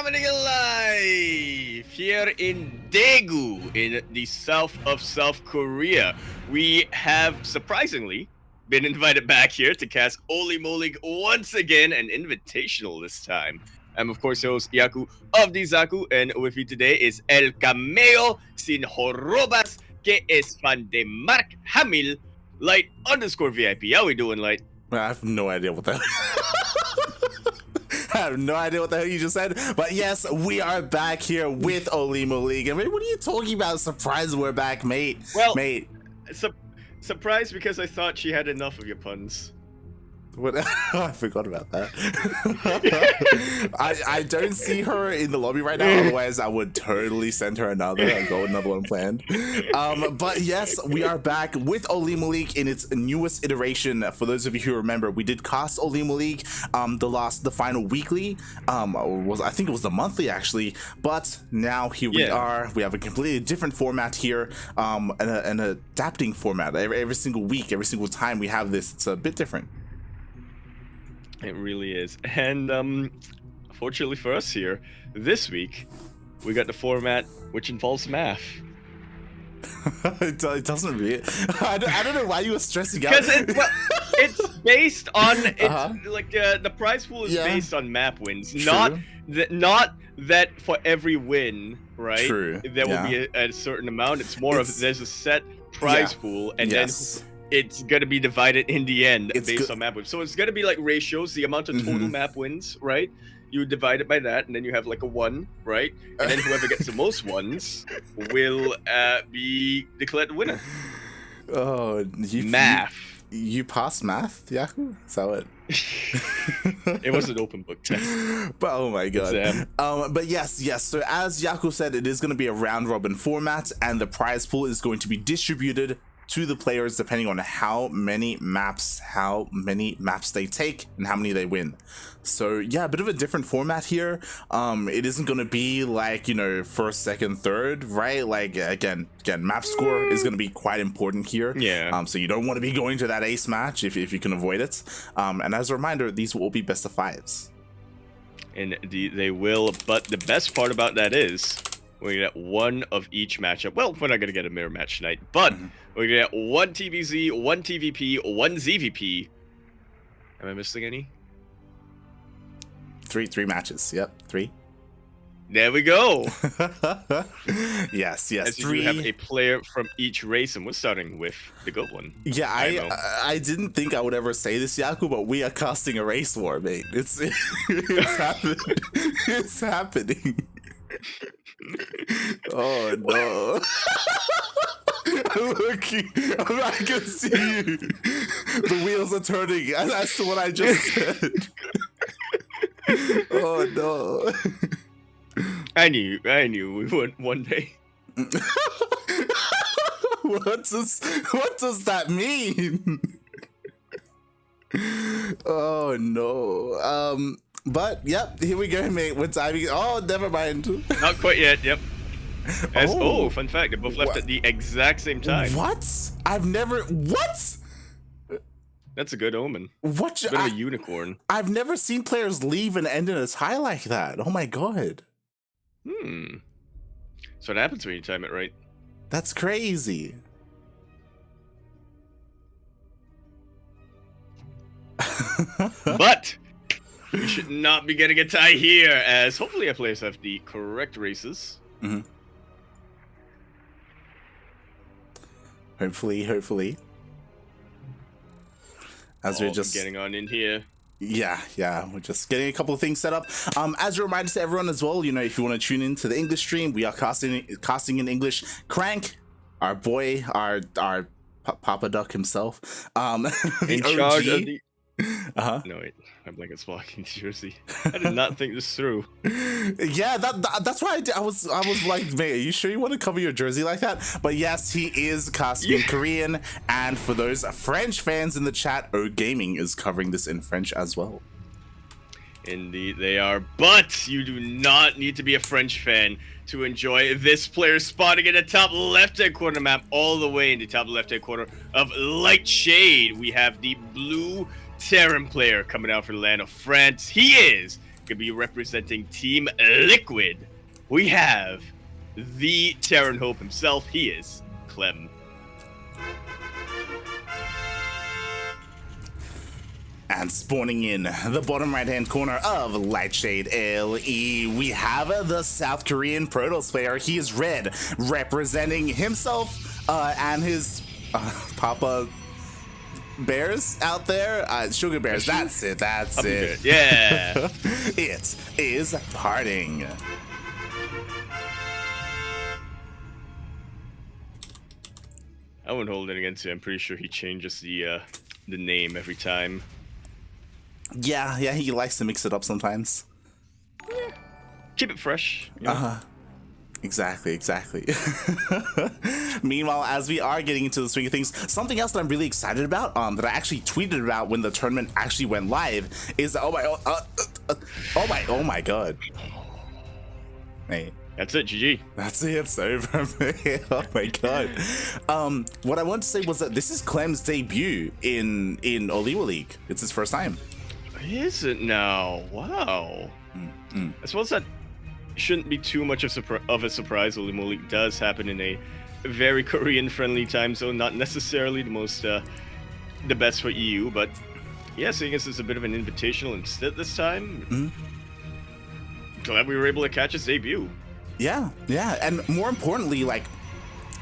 coming live here in Daegu, in the south of South Korea. We have surprisingly been invited back here to cast OlimoLeague once again, an invitational this time. I'm of course your host Yaku of the Zaku, and with me today is El Cameo sin Jorobas, que es fan de Mark Hamill, Light_VIP. How we doing, Light? I have no idea what that. I have no idea what the hell you just said, but yes, we are back here with OlimoLeague. And what are you talking about? Surprised we're back, mate. Well, mate. Surprised because I thought she had enough of your puns. What? I forgot about that. I don't see her in the lobby right now. Otherwise, I would totally send her another and go another one planned. But yes, we are back with OlimoLeague in its newest iteration. For those of you who remember, we did cast OlimoLeague the final weekly. I think it was the monthly actually. But now here we are. We have a completely different format here, an adapting format. Every single week, every single time we have this, it's a bit different. It really is. And fortunately for us here, this week, we got the format which involves math. It doesn't really. I don't know why you were stressing out. Because it's based on, the prize pool is based on map wins. True. Not that for every win, right? True. There will be a certain amount. It's more of there's a set prize pool, and then it's gonna be divided in the end based on map wins. So it's gonna be like ratios, the amount of total map wins, right? You divide it by that, and then you have like a 1, right? And then whoever gets the most ones will be declared the winner. Oh, math. You passed math, Yaku? Is that what? It was an open book test. But oh my god. But yes. So as Yaku said, it is going to be a round robin format, and the prize pool is going to be distributed to the players depending on how many maps they take and how many they win. So yeah, a bit of a different format here. It isn't going to be like, first, second, third, right? Like again, map score is going to be quite important here. So you don't want to be going to that ace match if you can avoid it. And as a reminder, these will all be best of 5s. Indeed, they will. But the best part about that is we're gonna get one of each matchup. Well, we're not gonna get a mirror match tonight, but we're gonna get one TVZ, one TVP, one ZVP. Am I missing any? Three matches. Yep, 3. There we go. yes. As 3. You have a player from each race, and we're starting with the good one. Yeah, I didn't think I would ever say this, Yaku, but we are casting a race war, mate. It's happening. It's happening. Oh no. Looking, I can see you. The wheels are turning. That's what I just said. Oh no. I knew we would one day. What does that mean? Oh no. But yep, here we go, mate. We're diving. Oh, never mind. Not quite yet. Yep. Fun fact: they both left at the exact same time. What? What? That's a good omen. What? Bit of a unicorn. I've never seen players leave and end in a tie like that. Oh my god. So what happens when you time it right? That's crazy. But we should not be getting a tie here, as hopefully our players have the correct races. Hopefully. As we're just getting on in here. Yeah, we're just getting a couple of things set up. As a reminder to everyone as well, if you want to tune into the English stream, we are casting in English. Crank, our boy, our Papa Duck himself, in charge of the. No wait, I'm like a blocking jersey. I did not think this through. Yeah, that's why I was like, mate, are you sure you want to cover your jersey like that? But yes, he is casting in Korean, and for those French fans in the chat, O Gaming is covering this in French as well. Indeed, they are. But you do not need to be a French fan to enjoy this player spotting in the top left-hand corner map, all the way in the top left-hand corner of Light Shade. We have the blue Terran player coming out for the land of France. He is gonna be representing Team Liquid. We have the Terran Hope himself. He is Clem. And spawning in the bottom right-hand corner of Lightshade LE, we have the South Korean Protoss player. He is red, representing himself and his Papa Bears out there. Sugar Bears, that's it, that's it. Yeah. It is PartinG. I wouldn't hold it against him. I'm pretty sure he changes the name every time. Yeah, he likes to mix it up sometimes. Yeah. Keep it fresh. You know? Exactly. Meanwhile, as we are getting into the swing of things, something else that I'm really excited about, that I actually tweeted about when the tournament actually went live, is oh my god. Hey. That's it, GG. That's it, it's over, man. Oh my god. What I wanted to say was that this is Clem's debut in OlimoLeague. It's his first time. Is it now? Wow. I suppose that shouldn't be too much of a surprise. OlimoLeague does happen in a very Korean-friendly time zone, not necessarily the most, the best for EU, but yeah, seeing as it's a bit of an invitational instead this time, glad we were able to catch his debut. Yeah, and more importantly, like,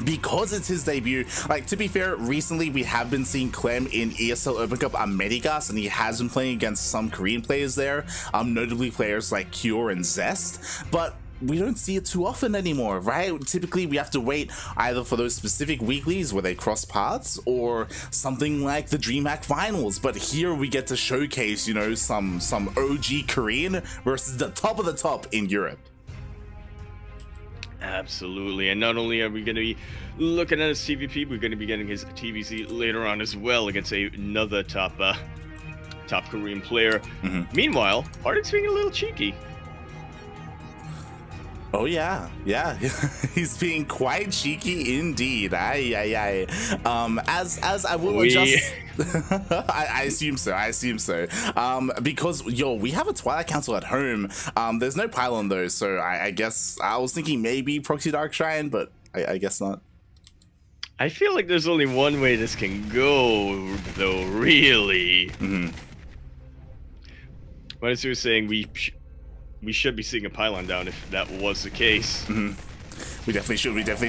because it's his debut, like, to be fair, recently we have been seeing Clem in ESL Open Cup Americas, and he has been playing against some Korean players there, notably players like Cure and Zest, but we don't see it too often anymore, right? Typically we have to wait either for those specific weeklies where they cross paths, or something like the DreamHack finals, but here we get to showcase, you know, some OG Korean versus the top of the top in Europe. Absolutely, and not only are we going to be looking at his TvP, we're going to be getting his TVC later on as well against another top Korean player. Meanwhile, PartinG's being a little cheeky. Oh yeah, he's being quite cheeky indeed. Aye. As I will adjust. I assume so. Because we have a Twilight Council at home. There's no pylon though, so I guess I was thinking maybe Proxy Dark Shrine, but I guess not. I feel like there's only one way this can go, though. Really. What is you saying? We should be seeing a pylon down if that was the case. We definitely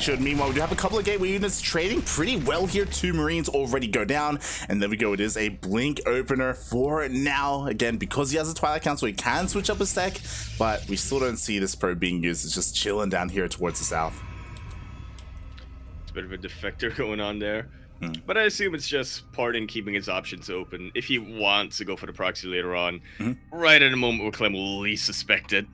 should. Meanwhile, we do have a couple of gateway units trading pretty well here. 2 Marines already go down, and there we go. It is a blink opener for now. Again, because he has a Twilight Council, he can switch up his deck, but we still don't see this probe being used. It's just chilling down here towards the south. It's a bit of a defector going on there. But I assume it's just PartinG keeping his options open if he wants to go for the proxy later on, right at a moment where Clem will least suspect it.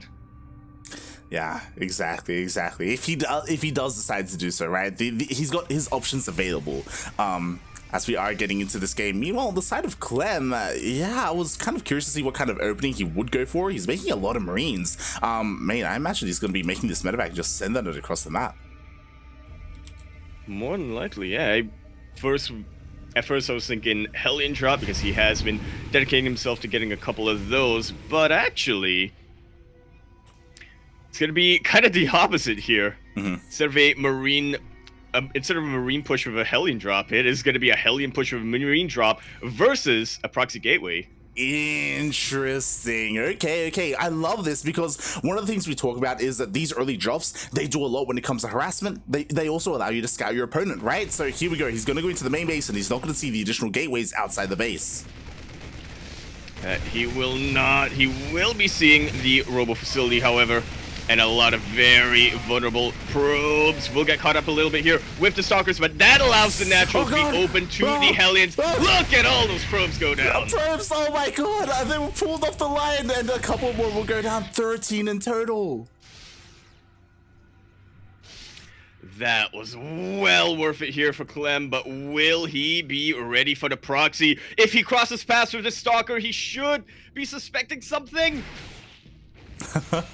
Yeah, exactly. If he does decide to do so, right? He's got his options available. As we are getting into this game. Meanwhile, on the side of Clem, yeah, I was kind of curious to see what kind of opening he would go for. He's making a lot of Marines. Man, I imagine he's going to be making this medevac and just send that across the map. More than likely, yeah. At first I was thinking Hellion Drop because he has been dedicating himself to getting a couple of those, but actually it's gonna be kind of the opposite here. Instead of a Marine push with a Hellion Drop, it is gonna be a Hellion push with a Marine Drop versus a Proxy Gateway. Interesting. Okay. I love this because one of the things we talk about is that these early drops, they do a lot when it comes to harassment. They also allow you to scout your opponent, right? So here we go. He's going to go into the main base and he's not going to see the additional gateways outside the base. He will not. He will be seeing the Robo Facility, however, and a lot of very vulnerable probes. We'll get caught up a little bit here with the Stalkers, but that allows the Naturals to be open to the Hellions. Look at all those probes go down. Probes, oh my god, they were pulled off the line, and a couple more will go down. 13 in total. That was well worth it here for Clem, but will he be ready for the proxy? If he crosses paths with the Stalker, he should be suspecting something.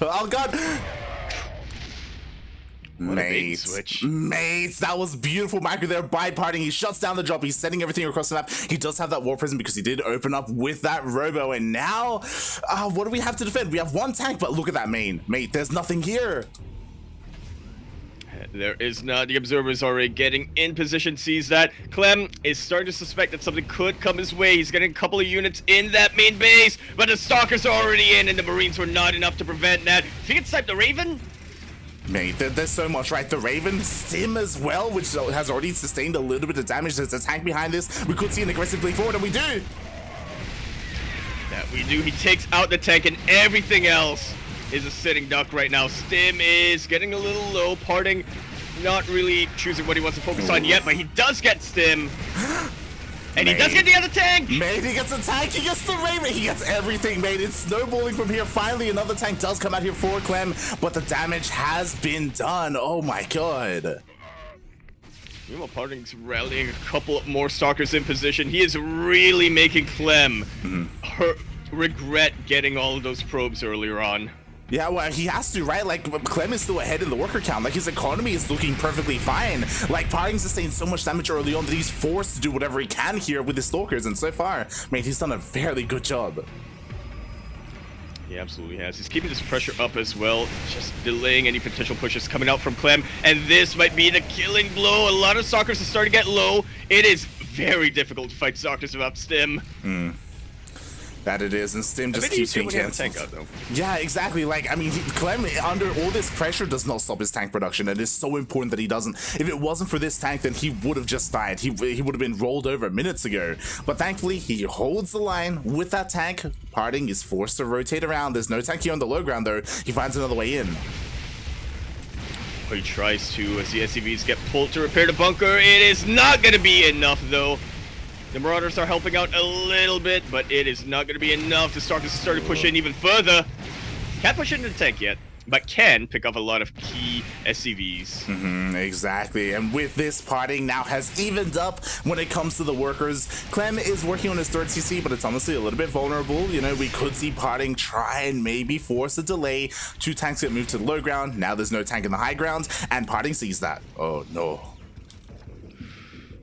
Oh god. What a bait switch. Mates, that was beautiful micro there by PartinG. He shuts down the drop. He's sending everything across the map. He does have that War Prison because he did open up with that Robo. And now, what do we have to defend? We have one tank, but look at that main. Mate, there's nothing here. There is not. The Observer is already getting in position, sees that. Clem is starting to suspect that something could come his way. He's getting a couple of units in that main base, but the Stalkers are already in, and the Marines were not enough to prevent that. If he can snipe the Raven... Mate, there's so much, right? The Raven, Stim as well, which has already sustained a little bit of damage. There's a tank behind this. We could see an aggressive blink forward, and we do. That we do. He takes out the tank, and everything else is a sitting duck right now. Stim is getting a little low. PartinG not really choosing what he wants to focus on yet, but he does get Stim. And he does get the other tank! Mate, he gets a tank, he gets the Raven, he gets everything, mate. It's snowballing from here. Finally, another tank does come out here for Clem, but the damage has been done. Oh my god. Meanwhile, PartinG's rallying a couple more Stalkers in position. He is really making Clem regret getting all of those probes earlier on. Yeah, well, he has to, right? Like, Clem is still ahead in the worker count. Like, his economy is looking perfectly fine. Like, PartinG sustained so much damage early on that he's forced to do whatever he can here with his Stalkers. And so far, mate, he's done a fairly good job. He absolutely has. He's keeping this pressure up as well, just delaying any potential pushes coming out from Clem. And this might be the killing blow. A lot of Stalkers are starting to get low. It is very difficult to fight Stalkers without Stim. That it is, and Stim just keeps being cancelled. Yeah, exactly. Like, I mean, Clem, under all this pressure, does not stop his tank production. It is so important that he doesn't. If it wasn't for this tank, then he would have just died. He would have been rolled over minutes ago. But thankfully, he holds the line with that tank. PartinG is forced to rotate around. There's no tank here on the low ground, though. He finds another way in. He tries to, as the SCVs get pulled to repair the bunker. It is not going to be enough, though. The Marauders are helping out a little bit, but it is not going to be enough. The Stalkers start to push in even further. Can't push into the tank yet, but can pick up a lot of key SCVs. Exactly, and with this, PartinG now has evened up when it comes to the workers. Clem is working on his third CC, but it's honestly a little bit vulnerable. You know, we could see PartinG try and maybe force a delay. Two tanks get moved to the low ground. Now there's no tank in the high ground, and PartinG sees that. Oh no.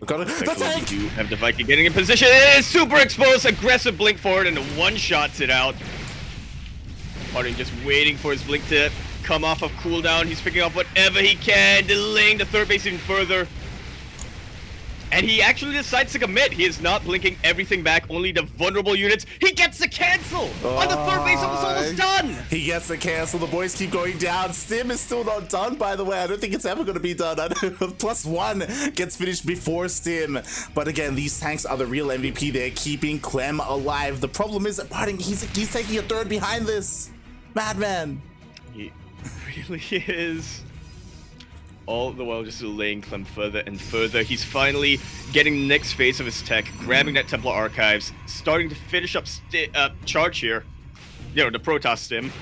The tank! We do have the Viking getting in position. It is super exposed, aggressive blink forward, and one-shots it out. PartinG just waiting for his blink to come off of cooldown. He's picking off whatever he can, delaying the third base even further. And he actually decides to commit. He is not blinking everything back, only the vulnerable units. He gets the cancel on the third base. It was almost done. He gets the cancel. The boys keep going down. Stim is still not done, by the way. I don't think it's ever going to be done. +1 gets finished before Stim. But again, these tanks are the real MVP. They're keeping Clem alive. The problem is that PartinG, he's taking a third behind this. Madman. He really is. All the while just delaying Clem further and further. He's finally getting the next phase of his tech, grabbing that Templar Archives, starting to finish up charge here. You know, the Protoss Stim.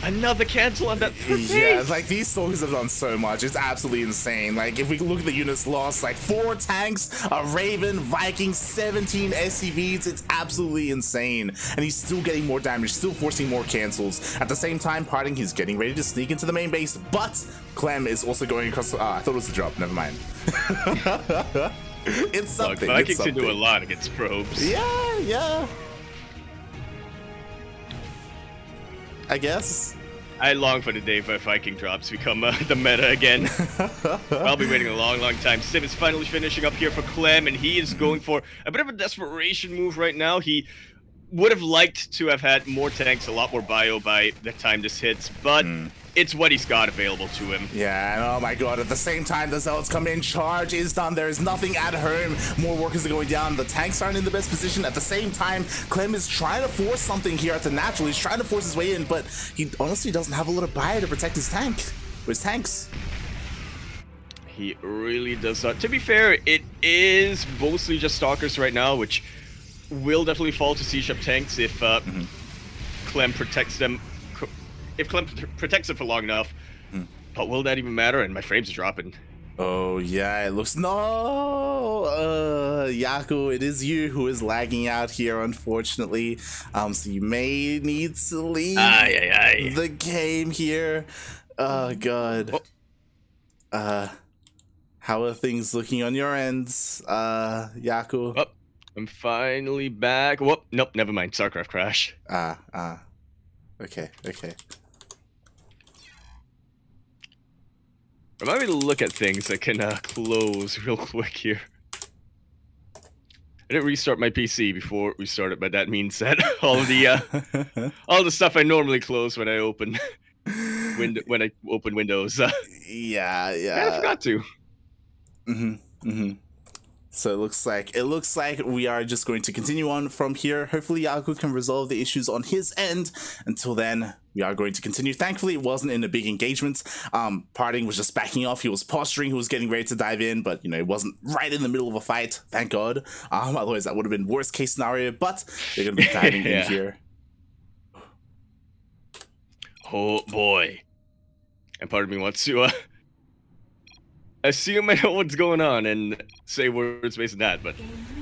Another cancel on that third base. Yeah, like these Stalkers have done so much. It's absolutely insane. Like if we look at the units lost, like 4 tanks, a Raven, Viking, 17 SCVs. It's absolutely insane. And he's still getting more damage, still forcing more cancels. At the same time, PartinG, he's getting ready to sneak into the main base, but Clem is also going across. I thought it was a drop. Never mind. It's something. Look, Vikings can do a lot against probes. Yeah. I guess. I long for the day where Viking drops become the meta again. I'll be waiting a long time. Stim is finally finishing up here for Clem, and he is going for a bit of a desperation move right now. He would have liked to have had more tanks, a lot more bio by the time this hits, but it's what he's got available to him. Yeah, and oh my god, at the same time, the Zealots come in, charge is done, there is nothing at home, more workers are going down, the tanks aren't in the best position. At the same time, Clem is trying to force something here at the natural, he's trying to force his way in, but he honestly doesn't have a lot of bio to protect his tank, or his tanks. He really does not. To be fair, it is mostly just Stalkers right now, which will definitely fall to Siege Up tanks if Clem protects them. If Clem protects it for long enough, but will that even matter? And my frames are dropping. Oh yeah, it looks Yaku, it is you who is lagging out here, unfortunately. So you may need to leave the game here. Oh god. How are things looking on your end, Yaku? Oh, I'm finally back. Whoop, nope, never mind. StarCraft crash. Okay. Remind me to look at things I can close real quick here. I didn't restart my PC before we started, but that means that all the stuff I normally close when I open Windows. Yeah. I forgot to. So it looks like we are just going to continue on from here. Hopefully Yaku can resolve the issues on his end. Until then, we are going to continue. Thankfully, it wasn't in a big engagement. PartinG was just backing off. He was posturing. He was getting ready to dive in, but it wasn't right in the middle of a fight. Thank God. Otherwise, that would have been worst case scenario. But they're going to be diving in here. Oh boy! And part of me wants to assume I know what's going on and say words based on that, but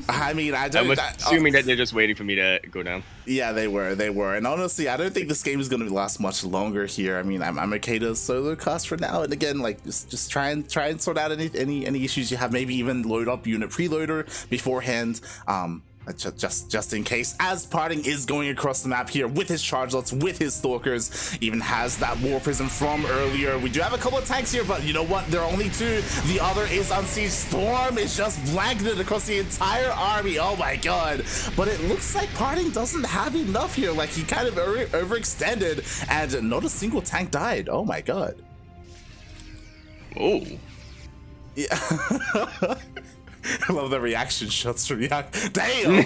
I mean, I'm assuming that they're just waiting for me to go down. Yeah, they were, and honestly, I don't think this game is going to last much longer here. I mean, I'm okay to solo cast for now, and again, like just try and sort out any issues you have. Maybe even load up unit preloader beforehand. Just in case, as PartinG is going across the map here with his chargelots, with his stalkers, even has that war prism from earlier. We do have a couple of tanks here, but you know what? There are only two. The other is on siege. Storm is just blanketed across the entire army. Oh my god. But it looks like PartinG doesn't have enough here. Like, he kind of overextended, and not a single tank died. Oh my god. Oh. Yeah. I love the reaction shots from Yak. Damn!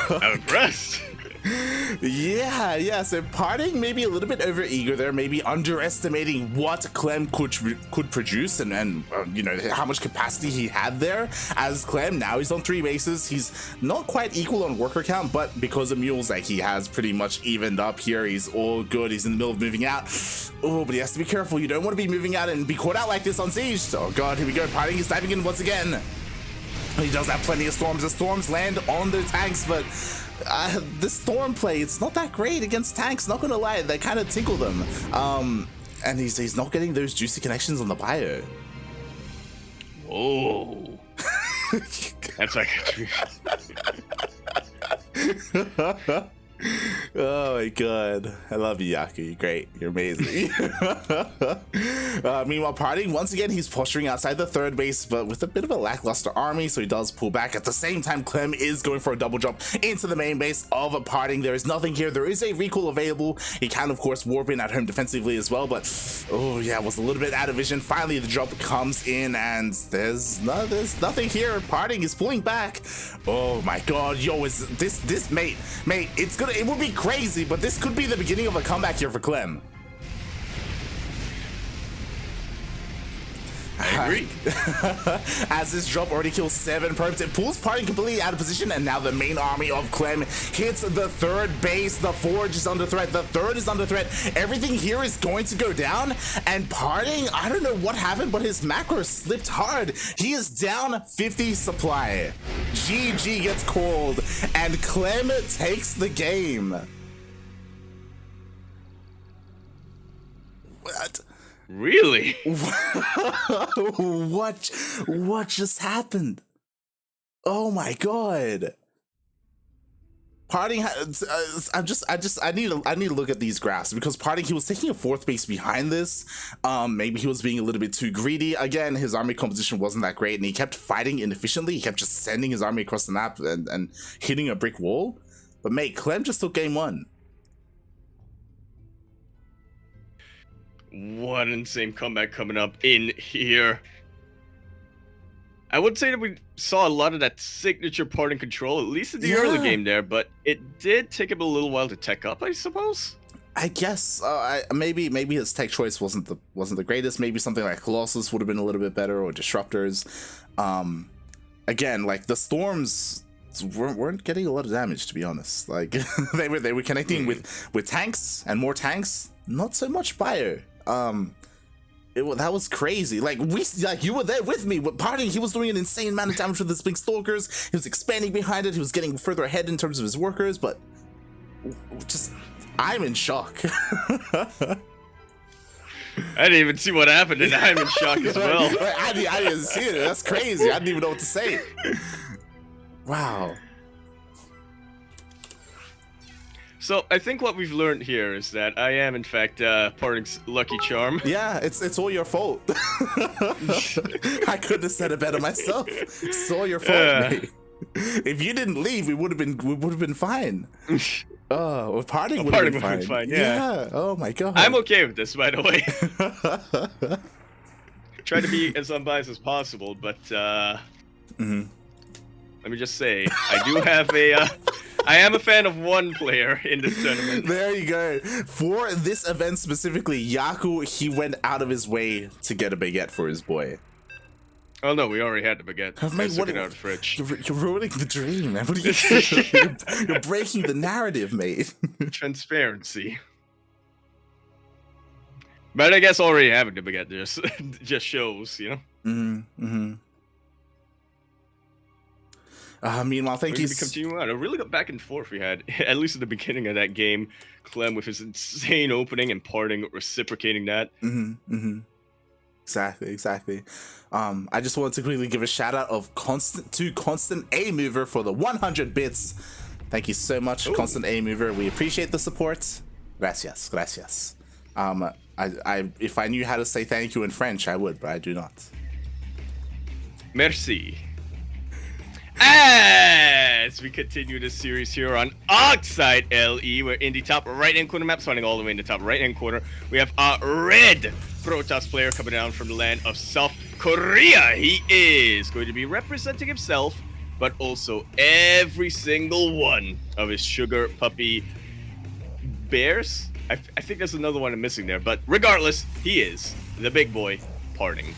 I'm impressed. Yeah, so PartinG maybe a little bit over eager there, maybe underestimating what Clem could produce and how much capacity he had there. As Clem, now he's on 3 bases. He's not quite equal on worker count, but because of mules, like, he has pretty much evened up here. He's all good. He's in the middle of moving out. Oh, but he has to be careful. You don't want to be moving out and be caught out like this on siege. Oh god, here we go. PartinG is diving in once again. He does have plenty of storms. The storms land on the tanks, but the storm play, it's not that great against tanks, not gonna lie. They kind of tinkle them. And he's not getting those juicy connections on the bio. Oh. That's like Oh my god, I love you, Yaku. You're great. You're amazing. Meanwhile, PartinG, once again, he's posturing outside the 3rd base, but with a bit of a lackluster army, so he does pull back. At the same time, Clem is going for a double jump into the main base of PartinG. There is nothing here. There is a recall available. He can, of course, warp in at home defensively as well, but oh yeah, was a little bit out of vision. Finally, the drop comes in, and there's nothing here. PartinG is pulling back. Oh my god, yo, is this mate, it would be crazy, but this could be the beginning of a comeback here for Clem. I agree. As this drop already kills 7 probes, it pulls PartinG completely out of position, and now the main army of Clem hits the 3rd base. The forge is under threat. The 3rd is under threat. Everything here is going to go down, and PartinG, I don't know what happened, but his macro slipped hard. He is down 50 supply. GG gets called, and Clem takes the game. What? Really? What just happened? Oh my god. PartinG, I need to look at these graphs, because PartinG, he was taking a 4th base behind this. Maybe he was being a little bit too greedy. Again, his army composition wasn't that great, and he kept fighting inefficiently. He kept just sending his army across the map and hitting a brick wall. But mate, Clem just took game 1. What an insane comeback coming up in here. I would say that we saw a lot of that signature PartinG control, at least in the early game there, but it did take him a little while to tech up, I suppose. I guess maybe his tech choice wasn't the greatest. Maybe something like Colossus would have been a little bit better, or Disruptors. Again, like, the storms weren't getting a lot of damage, to be honest. Like, they were connecting with tanks and more tanks, not so much bio. That was crazy. Like you were there with me. With PartinG, he was doing an insane amount of damage with his big stalkers. He was expanding behind it. He was getting further ahead in terms of his workers. But I'm in shock. I didn't even see what happened, and I'm in shock as well. I didn't see it. That's crazy. I didn't even know what to say. Wow. So I think what we've learned here is that I am, in fact, PartinG's lucky charm. Yeah, it's all your fault. I couldn't have said it better myself. It's all your fault, mate. If you didn't leave, we would have been fine. Oh, well, PartinG would have been fine. Yeah. Oh my god. I'm okay with this, by the way. Try to be as unbiased as possible, but let me just say, I do have a. I am a fan of one player in this tournament. There you go. For this event specifically, Yaku, he went out of his way to get a baguette for his boy. Oh no, we already had the baguette. Mate, took it out of the fridge. You're ruining the dream, man. What are you doing? You're breaking the narrative, mate. Transparency. But I guess already having the baguette just shows, you know? Meanwhile, thank you. Continue on. A really good back and forth we had, at least at the beginning of that game. Clem with his insane opening and PartinG reciprocating that. Exactly. I just wanted to quickly give a shout out of Constant A Mover for the 100 bits. Thank you so much, Constant A Mover. We appreciate the support. Gracias. If I knew how to say thank you in French, I would, but I do not. Merci. As we continue this series here on Oxide LE, we're in the top right-hand corner map, spawning all the way in the top right-hand corner. We have a red Protoss player coming down from the land of South Korea. He is going to be representing himself, but also every single one of his sugar puppy bears. I think there's another one I'm missing there, but regardless, he is the big boy, PartinG.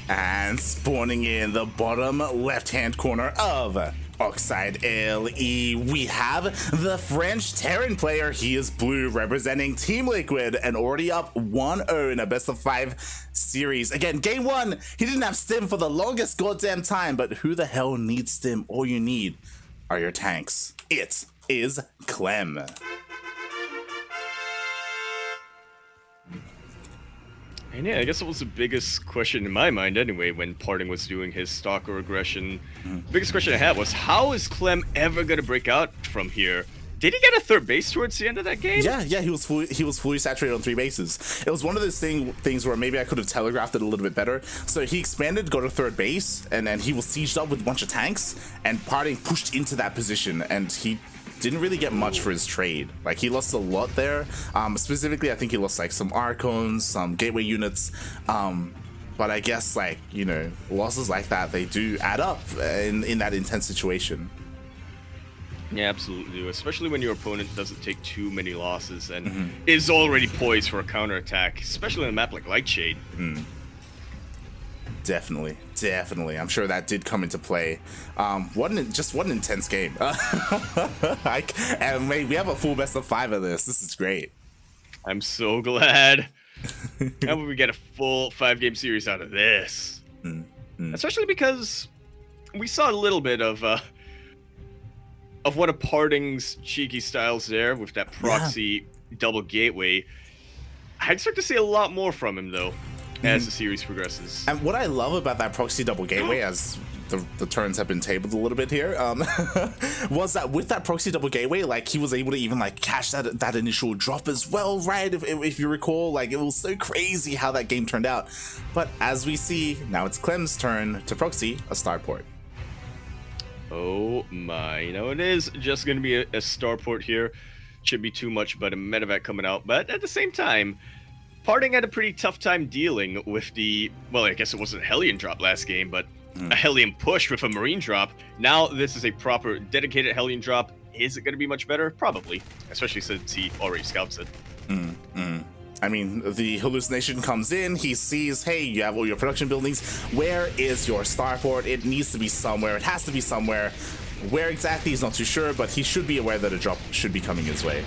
And spawning in the bottom left-hand corner of Oxide LE, we have the French Terran player. He is blue, representing Team Liquid, and already up 1-0 in a best-of-5 series. Again, game one, he didn't have stim for the longest goddamn time, but who the hell needs stim? All you need are your tanks. It is Clem. And yeah, I guess it was the biggest question in my mind anyway when PartinG was doing his stalker aggression. Biggest question I had was, how is Clem ever going to break out from here? Did he get a third base towards the end of that game? Yeah, he was fully saturated on 3 bases. It was one of those things where maybe I could have telegraphed it a little bit better. So he expanded, got to third base, and then he was sieged up with a bunch of tanks, and PartinG pushed into that position, and he didn't really get much for his trade. Like, he lost a lot there. Specifically, I think he lost like some Archons, some gateway units. But I guess, like, you know, losses like that, they do add up in that intense situation. Yeah, absolutely do. Especially when your opponent doesn't take too many losses and is already poised for a counterattack, especially on a map like Lightshade. Definitely. I'm sure that did come into play. What an intense game. And we have a full best of 5 of this. This is great. I'm so glad. How would we get a full 5-game series out of this? Especially because we saw a little bit of one of PartinG's cheeky styles there with that proxy double gateway. I expect to see a lot more from him though as the series progresses. And what I love about that proxy double gateway, as the turns have been tabled a little bit here, was that with that proxy double gateway, like, he was able to even like cash that initial drop as well, right? If you recall, like, it was so crazy how that game turned out. But as we see, now it's Clem's turn to proxy a starport. Oh my, you know, it is just going to be a starport here. Shouldn't be too much but a medevac coming out, but at the same time, PartinG had a pretty tough time dealing with the, well, I guess it wasn't a Hellion drop last game, but a Hellion push with a Marine drop. Now this is a proper dedicated Hellion drop. Is it going to be much better? Probably, especially since he already scouts it. I mean, the hallucination comes in, he sees, hey, you have all your production buildings. Where is your starport? It needs to be somewhere. It has to be somewhere. Where exactly, he's not too sure, but he should be aware that a drop should be coming his way.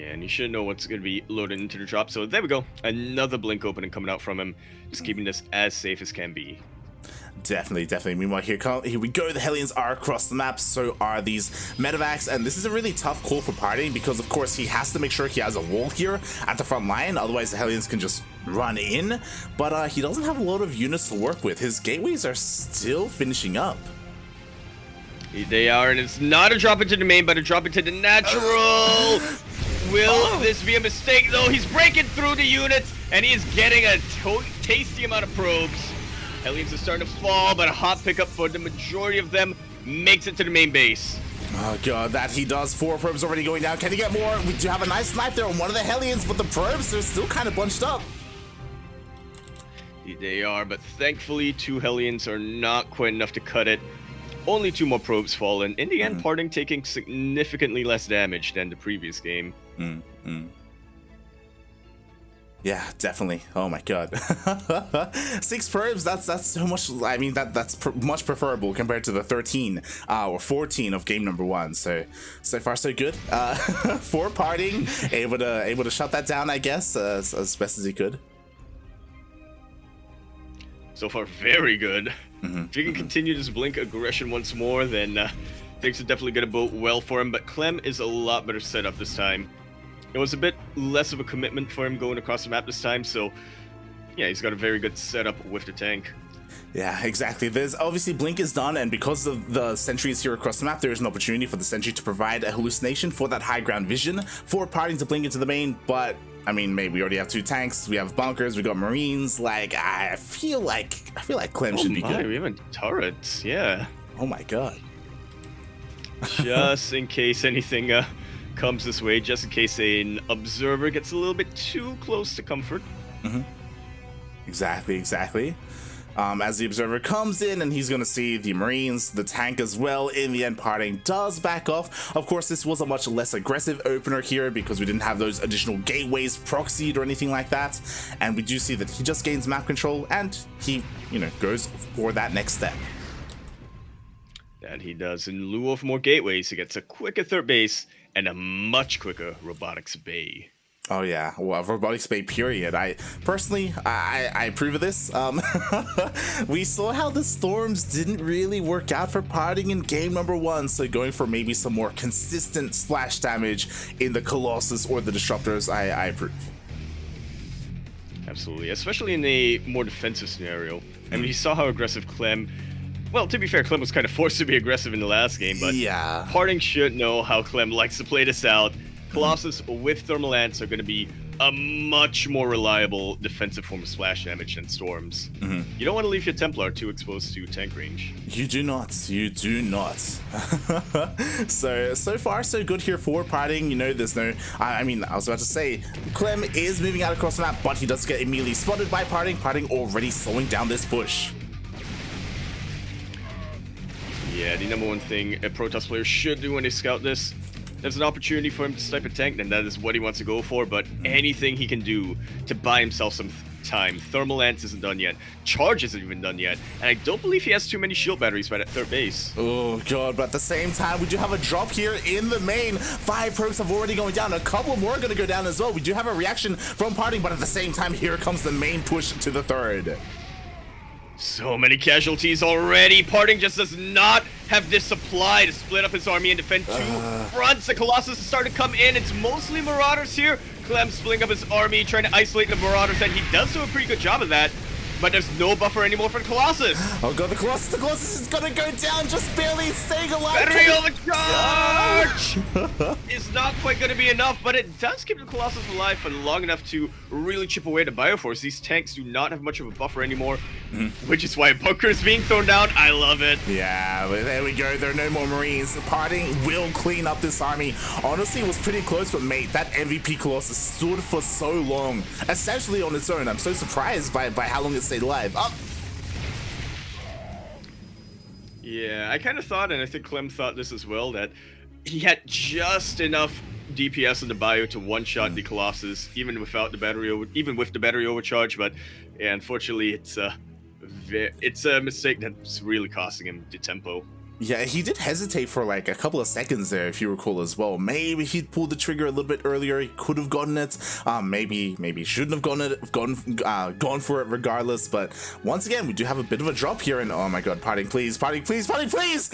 Yeah, and you should know what's going to be loaded into the drop. So there we go. Another blink opening coming out from him. Just keeping this as safe as can be. Definitely, definitely. Meanwhile, here we go. The Hellions are across the map. So are these medevacs. And this is a really tough call for PartinG because, of course, he has to make sure he has a wall here at the front line. Otherwise, the Hellions can just run in. But he doesn't have a lot of units to work with. His gateways are still finishing up. They are, and it's not a drop into the main, but a drop into the natural. Will this be a mistake, though? He's breaking through the units, and he is getting a tasty amount of probes. Hellions are starting to fall, but a hot pickup for the majority of them makes it to the main base. Oh god, that he does. 4 probes already going down. Can he get more? We do have a nice snipe there on one of the Hellions, but the probes are still kind of bunched up. They are, but thankfully 2 Hellions are not quite enough to cut it. Only 2 more probes fallen. In the end, PartinG taking significantly less damage than the previous game. Yeah, definitely. Oh my god. 6 probes, that's so much. I mean, that's much preferable compared to the 13 or 14 of game number 1. So far so good. For PartinG, able to shut that down, I guess, as best as he could. So far, very good. If he can continue this blink aggression once more, then things are definitely going to bode well for him. But Clem is a lot better set up this time. It was a bit less of a commitment for him going across the map this time, so yeah, he's got a very good setup with the tank. Yeah, exactly. There's obviously blink is done, and because of the sentries here across the map, there is an opportunity for the sentry to provide a hallucination for that high ground vision for PartinG to blink into the main. But I mean, maybe we already have 2 tanks, we have bunkers, we got marines. Like I feel like Clem should be good. We have turrets, yeah. Oh my god. Just in case anything comes this way, just in case an observer gets a little bit too close to comfort. Exactly. As the observer comes in, and he's gonna see the marines, the tank as well. In the end, PartinG does back off. Of course, this was a much less aggressive opener here because we didn't have those additional gateways proxied or anything like that. And we do see that he just gains map control, and he, goes for that next step. That he does. In lieu of more gateways, he gets a quicker third base and a much quicker robotics bay. Oh yeah, well, robotics bay period. I personally approve of this. We saw how the storms didn't really work out for PartinG in game number 1, so going for maybe some more consistent splash damage in the Colossus or the Disruptors, I approve. Absolutely, especially in a more defensive scenario. I mean, you saw how aggressive Clem. Well, to be fair, Clem was kind of forced to be aggressive in the last game, but yeah, PartinG should know how Clem likes to play this out. Colossus with Thermal Ants are going to be a much more reliable defensive form of splash damage than Storms. You don't want to leave your Templar too exposed to tank range. You do not. So far so good here for PartinG. There's no, I was about to say, Clem is moving out across the map, but he does get immediately spotted by PartinG. PartinG already slowing down this push. Yeah, the number one thing a Protoss player should do when they scout this, there's an opportunity for him to snipe a tank, then that is what he wants to go for, but anything he can do to buy himself some time. Thermal Lance isn't done yet. Charge isn't even done yet, and I don't believe he has too many shield batteries by that third base. Oh god, but at the same time, we do have a drop here in the main. 5 probes have already gone down. A couple more are going to go down as well. We do have a reaction from PartinG, but at the same time, here comes the main push to the third. So many casualties already. PartinG just does not have this supply to split up his army and defend 2 fronts. The Colossus is starting to come in. It's mostly Marauders here. Clem splitting up his army, trying to isolate the Marauders, and he does do a pretty good job of that. But there's no buffer anymore for the Colossus. Oh god, the Colossus is gonna go down, just barely staying alive. Battery overcharge is not quite gonna be enough, but it does keep the Colossus alive for long enough to really chip away the Bioforce. These tanks do not have much of a buffer anymore, which is why a bunker is being thrown down. I love it. Yeah, but there we go. There are no more Marines. PartinG will clean up this army. Honestly, it was pretty close, but mate, that MVP Colossus stood for so long, essentially on its own. I'm so surprised by how long it stayed alive. Yeah, I kind of thought, and I think Clem thought this as well, that he had just enough DPS in the bio to one-shot the Colossus, even without the battery, with the battery overcharge. But yeah, unfortunately, it's a mistake that's really costing him the tempo. Yeah, he did hesitate for like a couple of seconds there, if you recall as well. Maybe he pulled the trigger a little bit earlier. He could have gotten it. Maybe shouldn't have gone for it regardless. But once again, we do have a bit of a drop here. And oh my god, PartinG, please, PartinG, please, PartinG, please.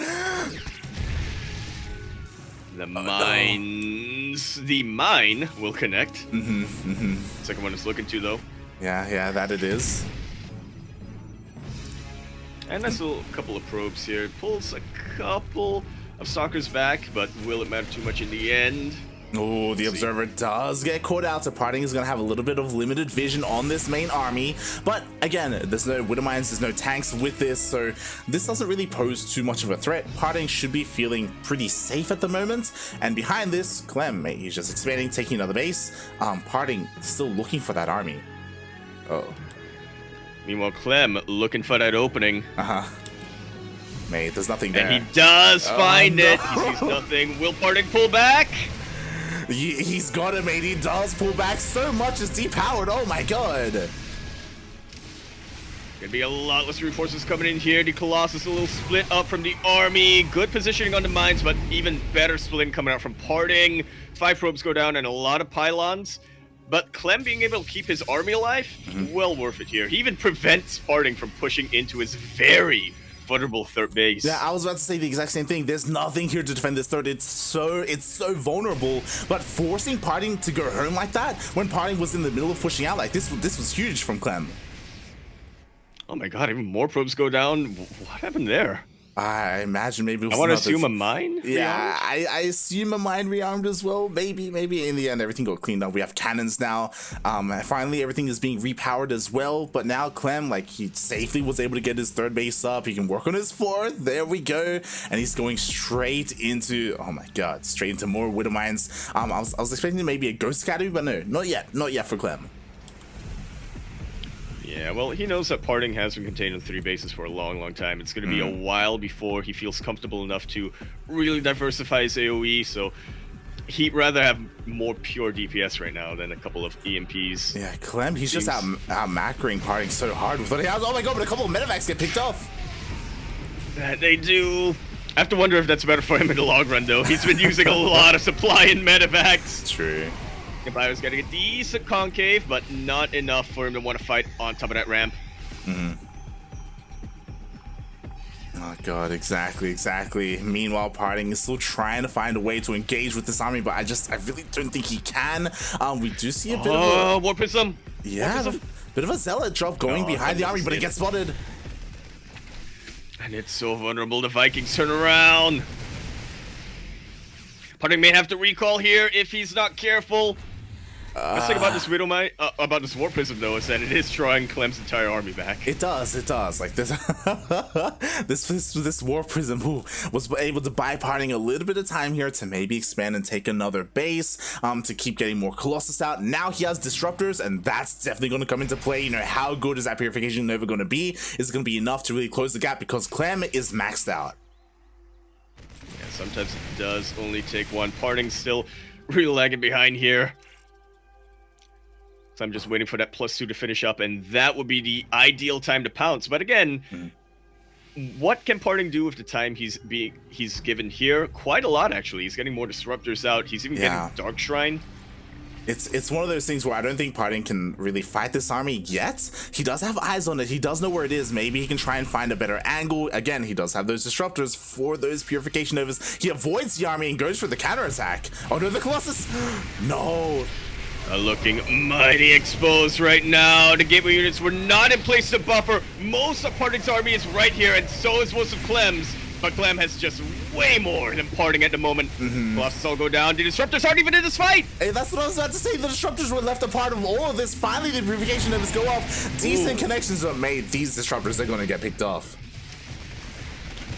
The mine will connect. Second one is looking to though. Yeah, that it is. And that's a couple of probes here. Pulls a couple of stalkers back, but will it matter too much in the end? Oh, the observer does get caught out, so PartinG is going to have a little bit of limited vision on this main army. But again, there's no Widow Mines, there's no tanks with this, so this doesn't really pose too much of a threat. PartinG should be feeling pretty safe at the moment. And behind this, Clem, mate, he's just expanding, taking another base. PartinG still looking for that army. Oh. Meanwhile, Clem looking for that opening. Mate, there's nothing there. And he does find it. He sees nothing. Will PartinG pull back? He's got it, mate. He does pull back. So much is depowered. Oh my god. Gonna be a lot less reinforcements coming in here. The Colossus a little split up from the army. Good positioning on the mines, but even better splitting coming out from PartinG. 5 probes go down and a lot of pylons. But Clem being able to keep his army alive, well worth it here. He even prevents PartinG from pushing into his very vulnerable third base. Yeah, I was about to say the exact same thing. There's nothing here to defend this third. It's so vulnerable. But forcing PartinG to go home like that when PartinG was in the middle of pushing out like this was huge from Clem. Oh my god, even more probes go down. What happened there? I imagine maybe it was I want to assume a mine? Yeah, I assume a mine rearmed as well. Maybe in the end everything got cleaned up. We have cannons now. Finally everything is being repowered as well. But now Clem, like, he safely was able to get his third base up. He can work on his fourth. There we go. And he's going straight into, oh my god, straight into more Widow Mines. I was expecting maybe a Ghost Academy, but no, not yet for Clem. Yeah, well, he knows that PartinG has been contained in 3 bases for a long time. It's going to be a while before he feels comfortable enough to really diversify his AoE, so he'd rather have more pure DPS right now than a couple of EMPs. Yeah, Clem, he's just out macroing PartinG so hard with what he has. Oh my god, but a couple of medevacs get picked off. They do. I have to wonder if that's better for him in the long run, though. He's been using a lot of supply in medevacs. True. Empire's getting a decent concave, but not enough for him to want to fight on top of that ramp. Oh god, exactly. Meanwhile, PartinG is still trying to find a way to engage with this army, but I really don't think he can. We do see a bit of a Warp Prism. Yeah, bit of a zealot drop going behind the army, but it gets spotted. And it's so vulnerable. The Vikings turn around. PartinG may have to recall here if he's not careful. The thing about this Widow Mine, about this Warp Prism though, is that it is drawing Clem's entire army back. It does. Like this, this Warp Prism who was able to buy PartinG a little bit of time here to maybe expand and take another base, to keep getting more Colossus out. Now he has Disruptors, and that's definitely going to come into play. You know, how good is that Purification Nova going to be? Is it going to be enough to really close the gap because Clem is maxed out? Yeah, sometimes it does only take one. PartinG still really lagging behind here. So I'm just waiting for that +2 to finish up, and that would be the ideal time to pounce. But again, what can PartinG do with the time he's given here? Quite a lot, actually. He's getting more Disruptors out. He's even getting Dark Shrine. It's one of those things where I don't think PartinG can really fight this army yet. He does have eyes on it. He does know where it is. Maybe he can try and find a better angle. Again, he does have those Disruptors for those Purification Novas. He avoids the army and goes for the counterattack. Oh no, the Colossus! No! Looking mighty exposed right now. The gateway units were not in place to buffer. Most of PartinG's army is right here, and so is most of Clem's. But Clem has just way more than PartinG at the moment. Colossus all go down. The Disruptors aren't even in this fight. Hey, that's what I was about to say. The Disruptors were left a part of all of this. Finally, the Purification Novas go off. Decent connections are made. These Disruptors are going to get picked off.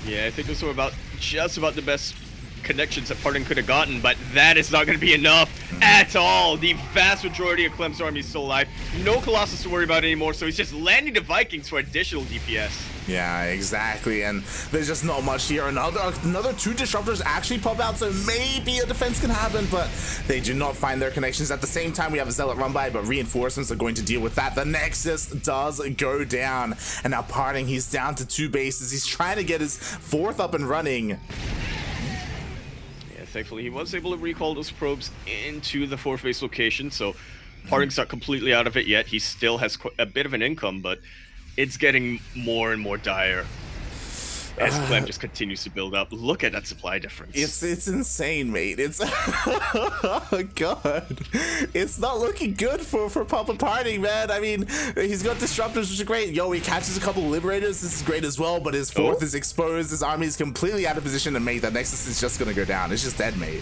Yeah, I think those were just about the best connections that PartinG could have gotten, but that is not going to be enough. at all. The vast majority of Clem's army is still alive. No Colossus to worry about anymore, so he's just landing the Vikings for additional DPS. Yeah, exactly, and there's just not much here. Another 2 disruptors actually pop out, so maybe a defense can happen, but they do not find their connections. At the same time, we have a Zealot run by, but reinforcements are going to deal with that. The Nexus does go down, and now PartinG, he's down to 2 bases. He's trying to get his 4th up and running. Yeah, thankfully he was able to recall those probes into the 4th base location, so PartinG's not completely out of it yet. He still has a bit of an income, but it's getting more and more dire as Clem just continues to build up. Look at that supply difference. It's insane, mate. It's oh god, it's not looking good for Papa PartinG, man. I mean, he's got disruptors, which are great. Yo, he catches a couple liberators. This is great as well. But his 4th is exposed. His army is completely out of position, and mate, that Nexus is just gonna go down. It's just dead, mate.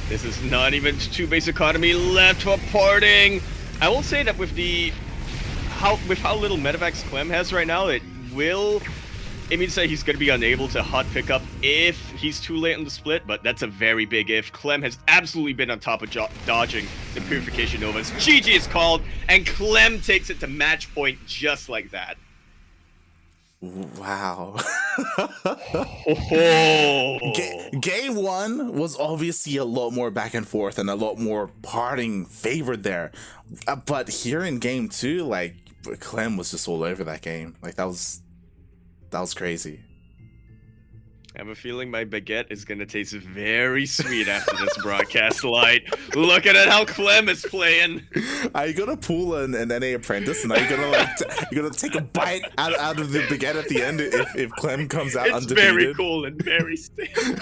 This is not even 2 base economy left for PartinG. I will say that with how little medevacs Clem has right now, it means that he's going to be unable to hot pick up if he's too late on the split, but that's a very big if. Clem has absolutely been on top of dodging the Purification Novas. GG is called, and Clem takes it to match point just like that. Wow. Oh. Game 1 was obviously a lot more back and forth and a lot more PartinG favored there. But here in game 2, like, Clem was just all over that game. Like, that was crazy. I have a feeling my baguette is going to taste very sweet after this broadcast light. Look at it, how Clem is playing. Are you gonna pull an NA apprentice and are you gonna like you're gonna take a bite out of the baguette at the end if Clem comes out undefeated? It's very cool and very stable.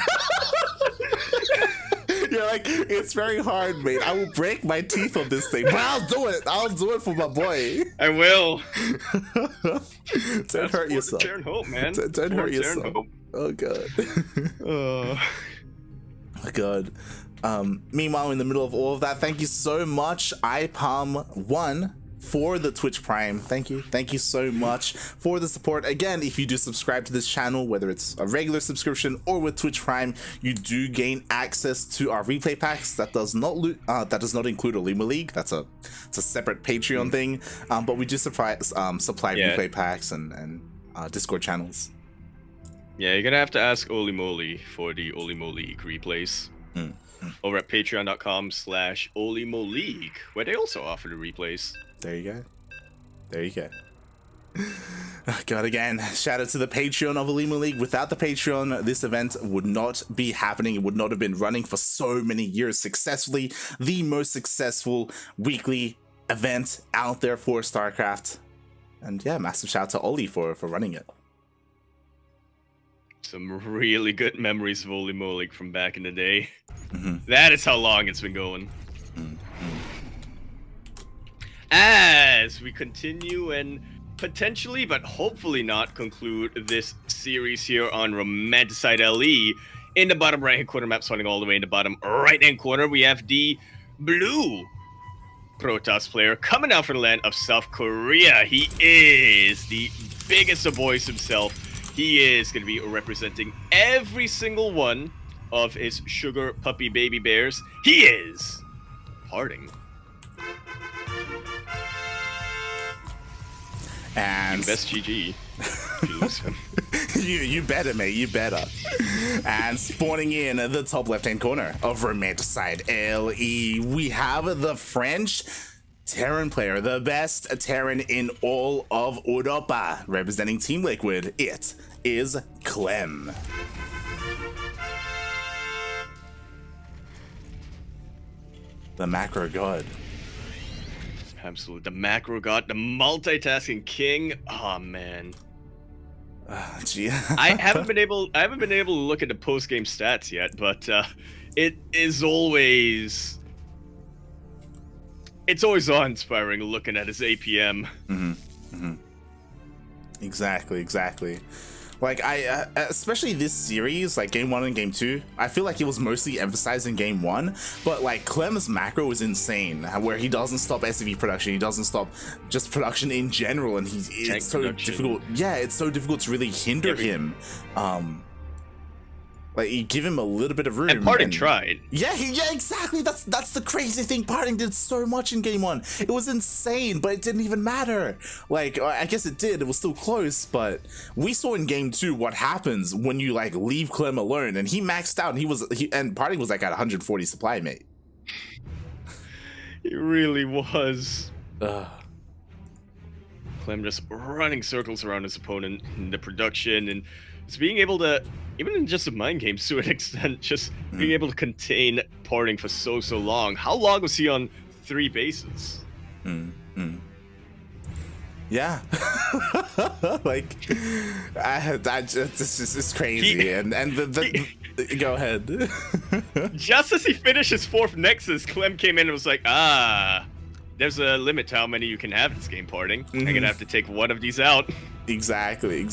You're like, it's very hard, mate. I will break my teeth on this thing, but I'll do it. I'll do it for my boy. I will. Don't hurt yourself. Hope, man. Don't hurt yourself. Oh god. Oh god. Meanwhile, in the middle of all of that, thank you so much, iPalm1, for the Twitch Prime. Thank you so much for the support. Again, if you do subscribe to this channel, whether it's a regular subscription or with Twitch Prime, you do gain access to our replay packs. That does not include OlimoLeague. It's a separate Patreon thing, but we do supply replay packs and Discord channels. Yeah, you're gonna have to ask OlimoLeague for the OlimoLeague replays over at patreon.com/OlimoLeague, where they also offer the replays. There you go. Oh god, again, shout out to the Patreon of OlimoLeague. Without the Patreon, this event would not be happening. It would not have been running for so many years successfully. The most successful weekly event out there for StarCraft. And yeah, massive shout out to Ollie for running it. Some really good memories of OlimoLeague from back in the day. That is how long it's been going. As we continue and potentially, but hopefully not, conclude this series here on Romanticide LE. In the bottom right-hand corner map, starting all the way in the bottom right-hand corner, we have the blue Protoss player coming out from the land of South Korea. He is the biggest of boys himself. He is going to be representing every single one of his sugar puppy baby bears. He is PartinG. And you best GG. you better, mate. You better. And spawning in the top left-hand corner of Romanticide LE, we have the French Terran player, the best Terran in all of Europa, representing Team Liquid. It is Clem. The macro god. Absolutely. The macro god, the multitasking king. Oh man. Gee. I haven't been able to look at the post-game stats yet, but it is always awe-inspiring looking at his APM. Exactly. Like, I especially this series, like game 1 and game 2, I feel like it was mostly emphasized in game 1, but like Clem's macro is insane, where he doesn't stop SCV production, he doesn't stop just production in general, and it's so difficult. Yeah, it's so difficult to really hinder him. Like, you give him a little bit of room. And PartinG tried. Yeah, exactly. That's the crazy thing. PartinG did so much in game 1. It was insane, but it didn't even matter. Like, I guess it did. It was still close, but we saw in game 2 what happens when you like leave Clem alone, and he maxed out, and PartinG was like at 140 supply, mate. He really was. Clem just running circles around his opponent in the production, and just being able to, even in just the mind games to an extent, just being able to contain PartinG for so long. How long was he on 3 bases? Yeah. Like, this is crazy. And go ahead. Just as he finished his 4th Nexus, Clem came in and was like, there's a limit to how many you can have in this game, PartinG. I'm gonna have to take one of these out. Exactly.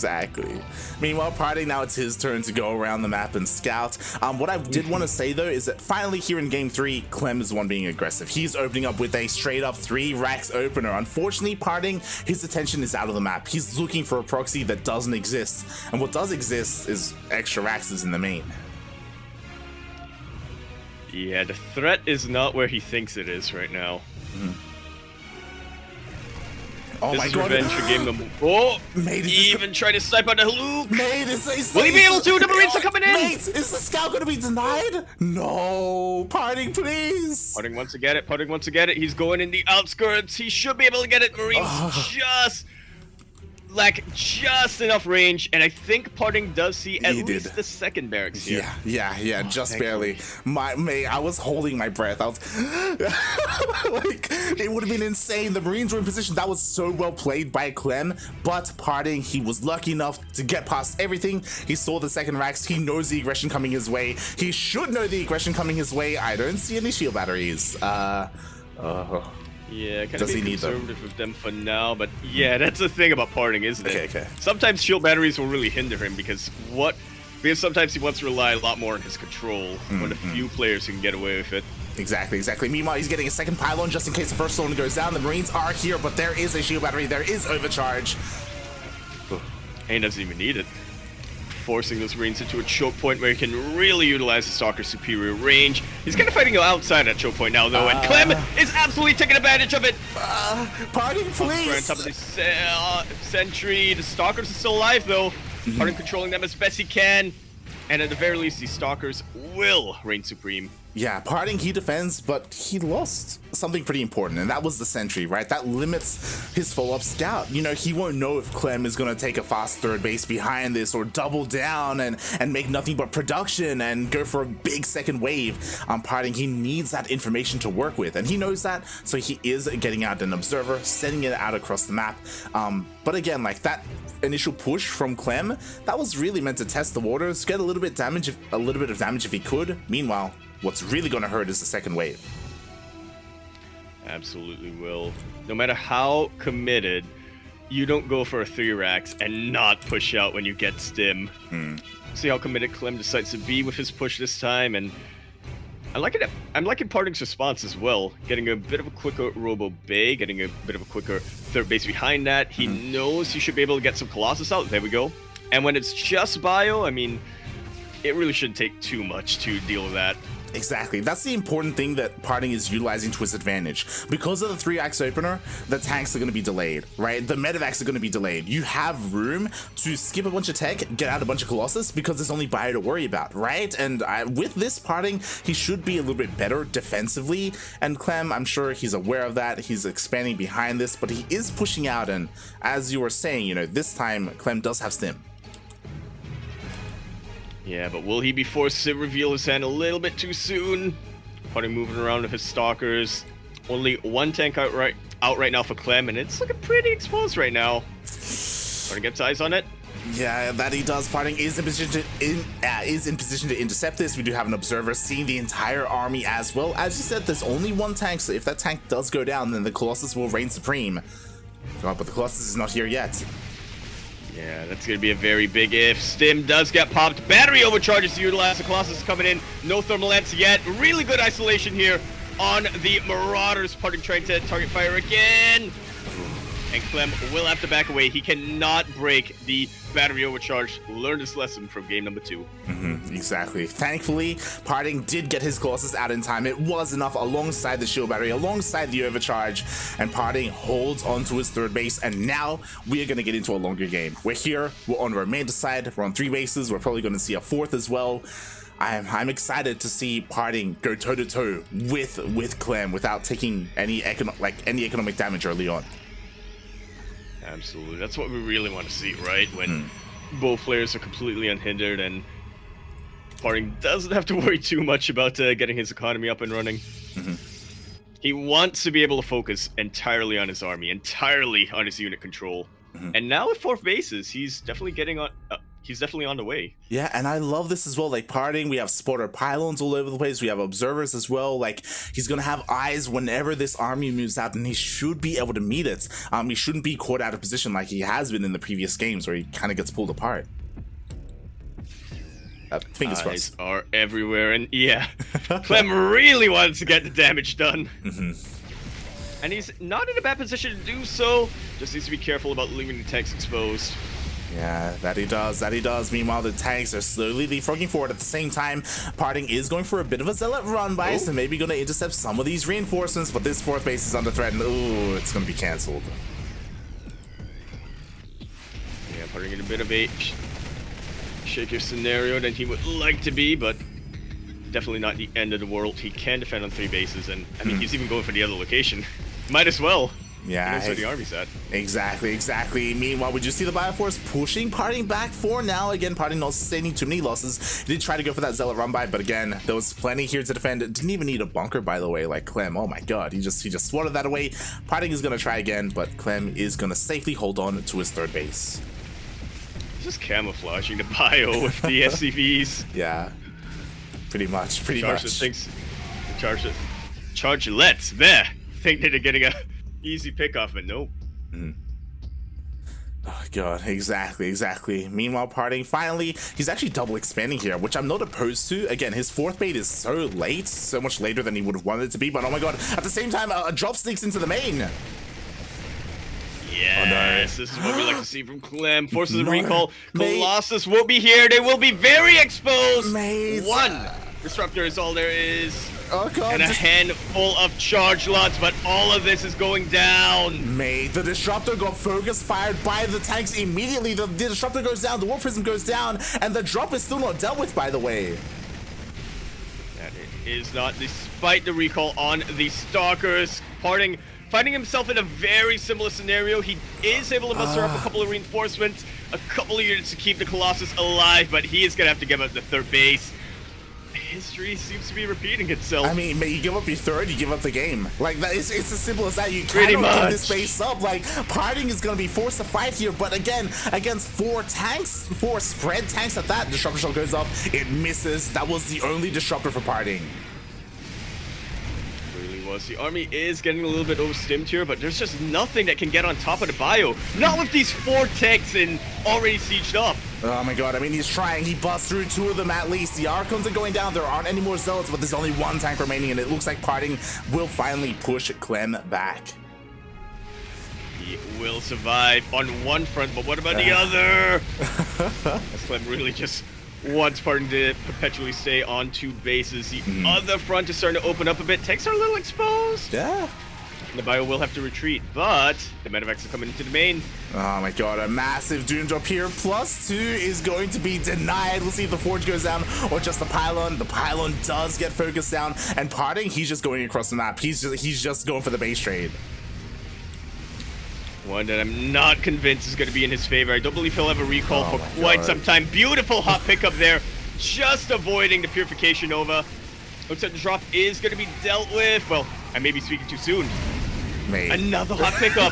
Meanwhile, PartinG, now it's his turn to go around the map and scout. What I did want to say, though, is that finally here in game 3, Clem is the one being aggressive. He's opening up with a straight-up 3 racks opener. Unfortunately, PartinG, his attention is out of the map. He's looking for a proxy that doesn't exist. And what does exist is extra racks in the main. Yeah, the threat is not where he thinks it is right now. Oh this my is god. revenge for game number. Oh! Mate, even try to snipe on the Luke! Mate, will he be able to? The Marines are coming in! Mate, is the scout gonna be denied? No! PartinG, please! PartinG wants to get it. PartinG wants to get it. He's going in the outskirts. He should be able to get it. Marines just enough range, and I think PartinG does see at least the second barracks here. Yeah, just barely. Mate, I was holding my breath. I was like, it would have been insane. The Marines were in position. That was so well played by Clem, but PartinG, he was lucky enough to get past everything. He saw the second racks. He knows the aggression coming his way. He should know the aggression coming his way. I don't see any shield batteries. Yeah, kind of be conservative with them for now, but yeah, that's the thing about PartinG, isn't it? Okay. Sometimes shield batteries will really hinder him because sometimes he wants to rely a lot more on his control. One of the few players who can get away with it. Exactly. Meanwhile, he's getting a second pylon just in case the first one goes down. The Marines are here, but there is a shield battery. There is overcharge. And he doesn't even need it. Forcing those Marines into a choke point where he can really utilize the Stalker's superior range. He's kind of fighting outside that choke point now, though, and Clem is absolutely taking advantage of it. PartinG, please. On top of the sentry. The Stalkers are still alive, though. PartinG controlling them as best he can. And at the very least, these Stalkers will reign supreme. Yeah, PartinG, he defends, but he lost something pretty important, and that was the sentry, right? That limits his follow-up scout. You know, he won't know if Clem is going to take a fast third base behind this or double down and make nothing but production and go for a big second wave. PartinG, he needs that information to work with, and he knows that, so he is getting out an observer, sending it out across the map. But again, like that initial push from Clem, that was really meant to test the waters, get a little bit of damage if he could. Meanwhile, what's really going to hurt is the second wave. Absolutely will. No matter how committed, you don't go for a 3 racks and not push out when you get stim. See how committed Clem decides to be with his push this time, and I'm liking PartinG's response as well. Getting a bit of a quicker Robo Bay, getting a bit of a quicker third base behind that. He knows he should be able to get some Colossus out. There we go. And when it's just bio, I mean, it really shouldn't take too much to deal with that. Exactly. That's the important thing that PartinG is utilizing to his advantage. Because of the 3-axe opener, the tanks are going to be delayed, right? The medevacs are going to be delayed. You have room to skip a bunch of tech, get out a bunch of Colossus, because there's only bio to worry about, right? And with this PartinG, he should be a little bit better defensively. And Clem, I'm sure he's aware of that. He's expanding behind this, but he is pushing out. And as you were saying, you know, this time Clem does have stim. Yeah, but will he be forced to reveal his hand a little bit too soon? PartinG moving around with his Stalkers. Only one tank out right now for Clem, and it's looking pretty exposed right now. PartinG gets eyes on it. Yeah, that he does. PartinG is in position to intercept this. We do have an observer seeing the entire army as well. As you said, there's only one tank, so if that tank does go down, then the Colossus will reign supreme. God, but the Colossus is not here yet. Yeah, that's going to be a very big if. Stim does get popped. Battery overcharges to utilize. The Colossus coming in. No thermal lance yet. Really good isolation here on the Marauders. PartinG trying to target fire again. and Clem will have to back away. He cannot break the battery overcharge. Learn this lesson from game number 2. Exactly. Thankfully, PartinG did get his Colossus out in time. It was enough alongside the shield battery, alongside the overcharge, and PartinG holds on to his third base, and now we are going to get into a longer game. We're here, we're on the remainder side, we're on 3 bases, we're probably going to see a 4th as well. I'm excited to see PartinG go toe-to-toe with Clem without taking any economic damage early on. Absolutely. That's what we really want to see, right? When both players are completely unhindered and PartinG doesn't have to worry too much about getting his economy up and running. He wants to be able to focus entirely on his army, entirely on his unit control. And now with 4th bases, he's definitely getting on. He's definitely on the way. Yeah, and I love this as well. Like PartinG, we have spotter pylons all over the place. We have observers as well. Like he's gonna have eyes whenever this army moves out, and he should be able to meet it. He shouldn't be caught out of position like he has been in the previous games, where he kind of gets pulled apart. Fingers crossed. Eyes are everywhere, and yeah, Clem really wants to get the damage done. And he's not in a bad position to do so. Just needs to be careful about leaving the tanks exposed. Yeah, that he does. Meanwhile, the tanks are slowly leapfrogging forward. At the same time, PartinG is going for a bit of a zealot run by, so maybe going to intercept some of these reinforcements, but this 4th base is under threat, and ooh, it's going to be cancelled. Yeah, PartinG in a bit of a shakier scenario than he would like to be, but definitely not the end of the world. He can defend on 3 bases, and I mean, he's even going for the other location. Might as well. Yeah, that's where the army's at. Exactly. Meanwhile, we just see the Bioforce pushing PartinG back for now. Again, PartinG not sustaining too many losses. He did try to go for that zealot run by, but again, there was plenty here to defend. Didn't even need a bunker, by the way, like Clem. Oh my god, he just swatted that away. PartinG is gonna try again, but Clem is gonna safely hold on to his 3rd base. He's just camouflaging the bio with the SCVs. Yeah, pretty much. Charge-lets there. Think that they're getting a easy pickoff, but nope. Oh god, exactly. Meanwhile, PartinG finally, he's actually double expanding here, which I'm not opposed to. Again, his 4th bait is so late, so much later than he would have wanted it to be, but oh my god, at the same time, a drop sneaks into the main. Yes, this is what we like to see from Clem. Forces a recall. Colossus will be here. They will be very exposed. One disruptor is all there is. Oh god. And a handful of charge lots, but all of this is going down. Mate, the disruptor got focus fired by the tanks immediately. The disruptor goes down, the war prism goes down, and the drop is still not dealt with, by the way. That it is not, despite the recall on the Stalkers. PartinG finding himself in a very similar scenario. He is able to muster up a couple of reinforcements, a couple of units to keep the Colossus alive, but he is going to have to give up the 3rd base. History seems to be repeating itself. I mean, you give up your 3rd, you give up the game. Like, that it's as simple as that. You cannot give this base up. Like, PartinG is going to be forced to fight here, but again, against 4 tanks, 4 spread tanks at that, disruptor shell goes off, it misses. That was the only disruptor for PartinG. The army is getting a little bit overstimmed here, but there's just nothing that can get on top of the bio. Not with these 4 tanks and already sieged up. Oh my god, I mean, he's trying. He busts through 2 of them at least. The Archons are going down. There aren't any more Zealots, but there's only 1 tank remaining, and it looks like PartinG will finally push Clem back. He will survive on one front, but what about the other? As Clem really just wants PartinG to perpetually stay on 2 bases. The other front is starting to open up a bit. Tanks are a little exposed. Yeah. The bio will have to retreat, but the medevacs are coming into the main. Oh my god, a massive Doom drop here. +2 is going to be denied. We'll see if the Forge goes down or just the Pylon. The Pylon does get focused down, and PartinG, he's just going across the map. He's just going for the base trade. One that I'm not convinced is going to be in his favor. I don't believe he'll have a recall for quite some time. Beautiful hot pickup there, just avoiding the Purification Nova. Looks like the drop is going to be dealt with. Well, I may be speaking too soon. Mate. Another hot pickup.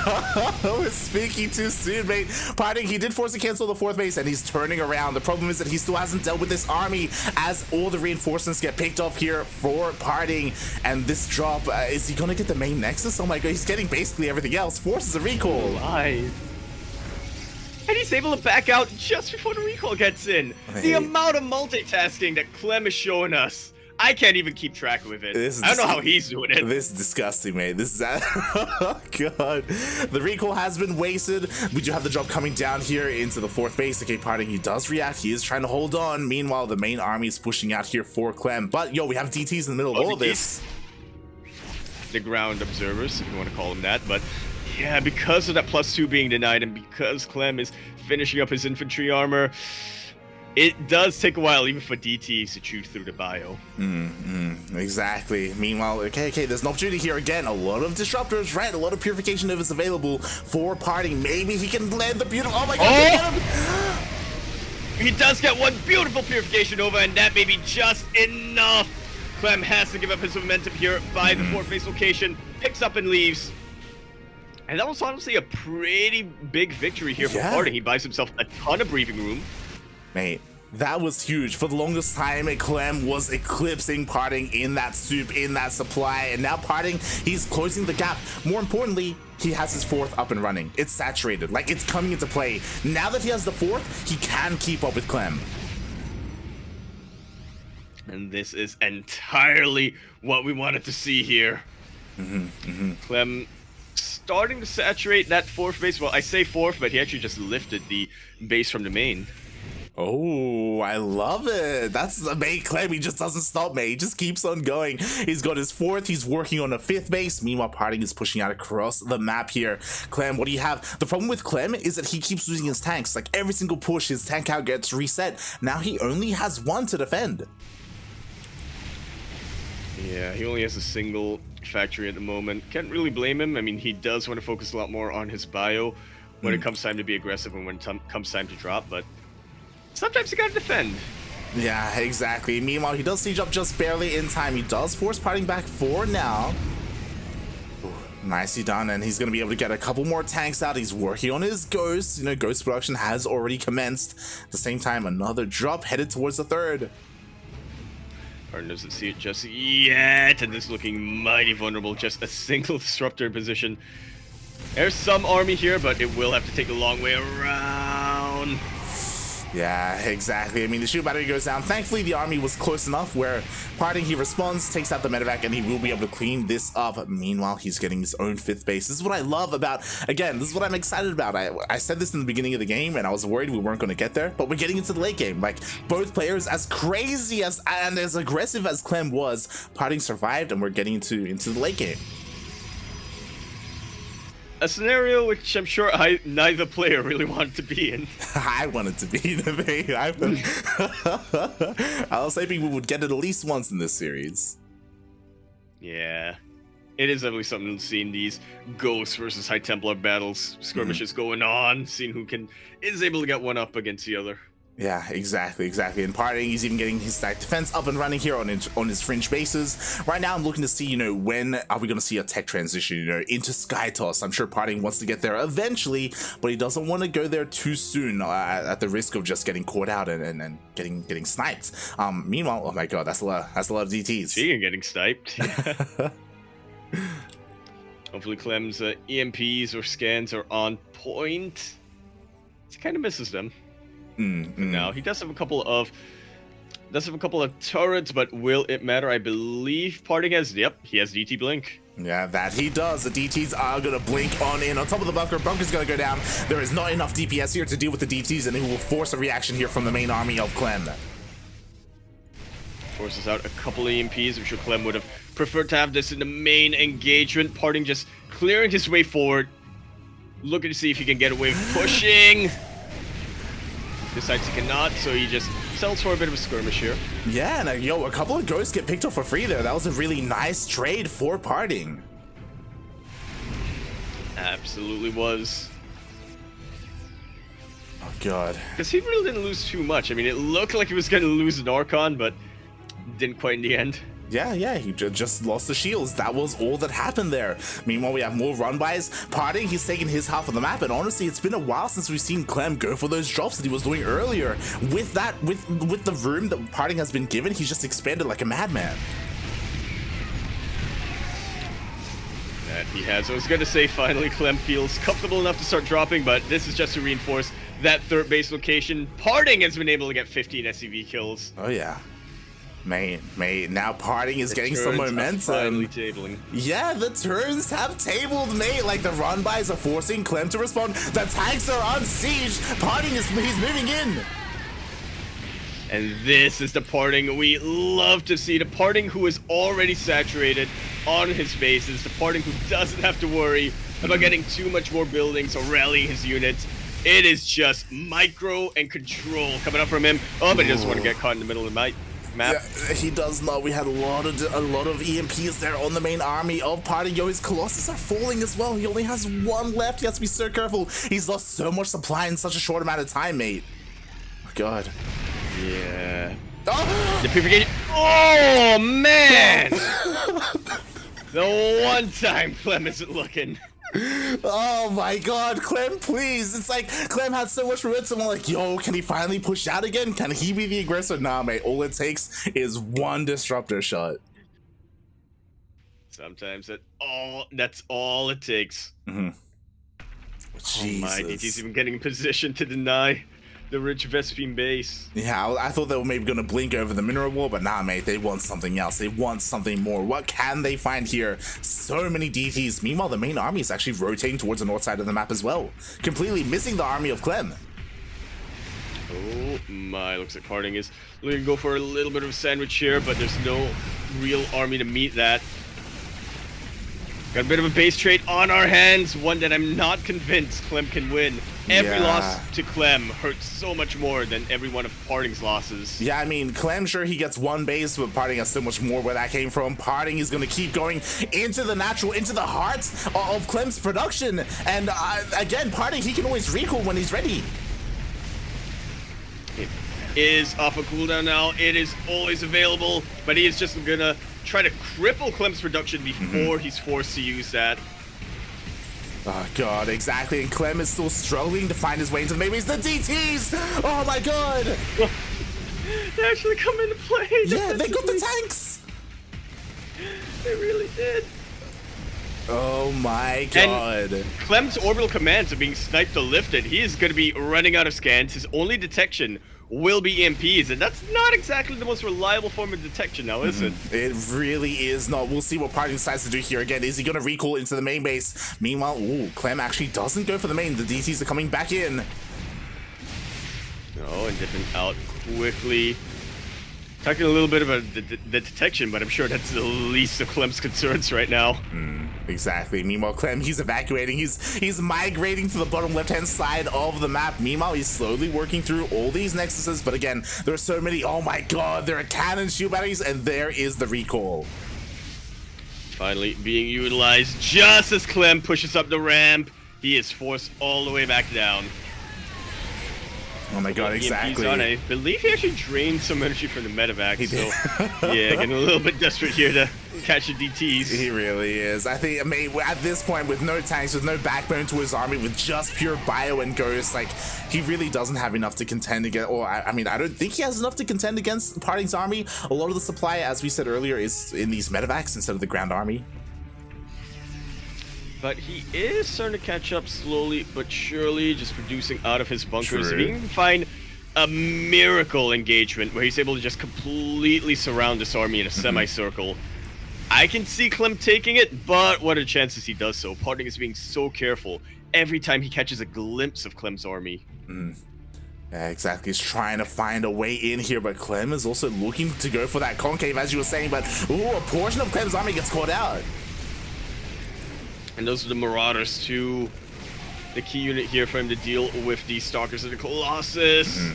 We're speaking too soon, mate. PartinG, he did force to cancel the 4th base, and he's turning around. The problem is that he still hasn't dealt with this army as all the reinforcements get picked off here for PartinG. And this drop, is he going to get the main Nexus? Oh my god, he's getting basically everything else. Forces a recall. Live. And he's able to back out just before the recall gets in. Hey. The amount of multitasking that Clem is showing us. I can't even keep track with it. I don't know how he's doing it. This is disgusting, mate. This is oh god. The recall has been wasted. We do have the drop coming down here into the 4th base. Okay, PartinG, he does react. He is trying to hold on. Meanwhile, the main army is pushing out here for Clem. But yo, we have DTs in the middle of all of this. The ground observers, if you want to call them that. But yeah, because of that +2 being denied, and because Clem is finishing up his infantry armor, it does take a while even for DTs to chew through the bio. Exactly. Meanwhile, okay, there's an opportunity here again. A lot of disruptors, right? A lot of purification if it's available for PartinG. Maybe he can blend the beautiful. Oh my god! He does get one beautiful purification over, and that may be just enough. Clem has to give up his momentum here by the 4th base location, picks up and leaves. And that was honestly a pretty big victory here for PartinG. He buys himself a ton of breathing room. Mate, that was huge. For the longest time, Clem was eclipsing PartinG in that soup, in that supply, and now PartinG, he's closing the gap. More importantly, he has his 4th up and running. It's saturated, like it's coming into play. Now that he has the 4th, he can keep up with Clem. And this is entirely what we wanted to see here. Clem starting to saturate that 4th base. Well, I say 4th, but he actually just lifted the base from the main. Oh, I love it. That's the main Clem. He just doesn't stop, mate. He just keeps on going. He's got his 4th. He's working on a 5th base. Meanwhile, PartinG is pushing out across the map here. Clem, what do you have? The problem with Clem is that he keeps losing his tanks. Like every single push, his tank count gets reset. Now he only has 1 to defend. Yeah, he only has a single factory at the moment. Can't really blame him. I mean, he does want to focus a lot more on his bio when it comes time to be aggressive and when it comes time to drop, but sometimes you gotta defend. Yeah, exactly. Meanwhile, he does siege up just barely in time. He does force PartinG back for now. Ooh, nicely done, and he's going to be able to get a couple more tanks out. He's working on his ghosts. You know, ghost production has already commenced. At the same time, another drop headed towards the 3rd. PartinG doesn't see it just yet, and this is looking mighty vulnerable. Just a single disruptor in position. There's some army here, but it will have to take the long way around. Yeah, exactly. I mean, the shield battery goes down. Thankfully, the army was close enough where PartinG, he responds, takes out the medevac, and he will be able to clean this up. Meanwhile, he's getting his own 5th base. This is what I love about, again, this is what I'm excited about. I said this in the beginning of the game, and I was worried we weren't going to get there, but we're getting into the late game. Like, both players, as crazy as and as aggressive as Clem was, PartinG survived, and we're getting into the late game. A scenario which I'm sure neither player really wanted to be in. I wanted to be in it. I was hoping we would get it at least once in this series. Yeah. It is definitely something to see in these Ghosts versus High Templar battles. Skirmishes going on, seeing who is able to get one up against the other. Yeah, exactly. And PartinG, he's even getting his stack defense up and running here on his fringe bases. Right now, I'm looking to see, you know, when are we going to see a tech transition, you know, into Skytoss. I'm sure PartinG wants to get there eventually, but he doesn't want to go there too soon at the risk of just getting caught out and getting sniped. Meanwhile, oh my god, that's a lot of DTs. Speaking of getting sniped. Hopefully Clem's EMPs or scans are on point. He kind of misses them. Now he does have a couple of turrets, but will it matter? I believe PartinG has, he has DT blink. Yeah, that he does. The DTs are gonna blink on in on top of the bunker. Bunker's gonna go down. There is not enough DPS here to deal with the DTs, and it will force a reaction here from the main army of Clem. Forces out a couple of EMPs. I'm sure Clem would have preferred to have this in the main engagement. PartinG just clearing his way forward, looking to see if he can get away with pushing. Decides he cannot, so he just sells for a bit of a skirmish here. Yeah, and yo, a couple of ghosts get picked up for free there. That was a really nice trade for PartinG. Absolutely was. Oh god. Because he really didn't lose too much. I mean, it looked like he was going to lose an Archon, but didn't quite in the end. Yeah, he just lost the shields. That was all that happened there. Meanwhile, we have more run-bys. PartinG, he's taken his half of the map, and honestly, it's been a while since we've seen Clem go for those drops that he was doing earlier. With that, with the room that PartinG has been given, he's just expanded like a madman. That he has. I was going to say, finally, Clem feels comfortable enough to start dropping, but this is just to reinforce that 3rd base location. PartinG has been able to get 15 SCV kills. Oh, yeah. Mate, now PartinG is getting some momentum. Finally tabling. Yeah, the turns have tabled, mate. Like, the run-bys are forcing Clem to respond. The tanks are on siege. PartinG he's moving in. And this is the PartinG we love to see. The PartinG who is already saturated on his bases. The PartinG who doesn't have to worry about getting too much more buildings or rallying his units. It is just micro and control coming up from him. Oh, but he doesn't want to get caught in the middle of the map. Yeah, he does not. We had a lot of EMPs there on the main army of PartinG. Yo, his Colossus are falling as well. He only has one left. He has to be so careful. He's lost so much supply in such a short amount of time, mate. Oh, God. Yeah. Oh! The purification. Oh, man! The one time Clem isn't looking. Oh my God, Clem, please. It's like Clem had so much momentum. I'm like, yo, can he finally push out again? Can he be the aggressor? Nah, mate. All it takes is one disruptor shot. Sometimes that's all it takes. Mm-hmm. Oh my, DT's even getting in position to deny the rich Vespine base. Yeah, I thought they were maybe going to blink over the mineral wall, but nah, mate, they want something else. They want something more. What can they find here? So many DTs. Meanwhile, the main army is actually rotating towards the north side of the map as well, completely missing the army of Clem. Oh my, looks like PartinG is looking to go for a little bit of a sandwich here, but there's no real army to meet that. Got a bit of a base trade on our hands, one that I'm not convinced Clem can win. Every loss to Clem hurts so much more than every one of PartinG's losses. Yeah, I mean, Clem, sure, he gets one base, but PartinG has so much more where that came from. PartinG is going to keep going into the natural, into the heart of Clem's production. And again, PartinG, he can always recall when he's ready. It is off a cooldown now. It is always available, but he is just going to try to cripple Clem's production before he's forced to use that. Oh God, exactly, and Clem is still struggling to find his way into the main base. The DTs! Oh my God! They actually come into play. Yeah, they got the tanks! They really did. Oh my God. And Clem's orbital commands are being sniped or lifted. He is going to be running out of scans. His only detection will be EMPs, and that's not exactly the most reliable form of detection now, is it? It really is not. We'll see what PartinG decides to do here again. Is he going to recall into the main base? Meanwhile, ooh, Clem actually doesn't go for the main. The DTs are coming back in. Oh, and dipping out quickly. Talking a little bit about the detection, but I'm sure that's the least of Clem's concerns right now. Exactly. Meanwhile, Clem, he's evacuating. He's migrating to the bottom left-hand side of the map. Meanwhile, he's slowly working through all these nexuses. But again, there are so many. Oh my God, there are cannon shield batteries, and there is the recall. Finally being utilized just as Clem pushes up the ramp. He is forced all the way back down. Oh my God, exactly. I believe he actually drained some energy from the medevac, so yeah, getting a little bit desperate here to catch the DTs. He really is. I think, I mean, at this point, with no tanks, with no backbone to his army, with just pure bio and ghost, like, he really doesn't have enough to contend against, or I mean, I don't think he has enough to contend against PartinG's army. A lot of the supply, as we said earlier, is in these medevacs instead of the ground army. But he is starting to catch up slowly but surely, just producing out of his bunkers. If he can find a miracle engagement where he's able to just completely surround this army in a semicircle, I can see Clem taking it, but what are the chances he does so? PartinG is being so careful every time he catches a glimpse of Clem's army. Yeah, exactly. He's trying to find a way in here, but Clem is also looking to go for that concave, as you were saying, but ooh, a portion of Clem's army gets caught out. And those are the Marauders too. The key unit here for him to deal with the Stalkers of the Colossus.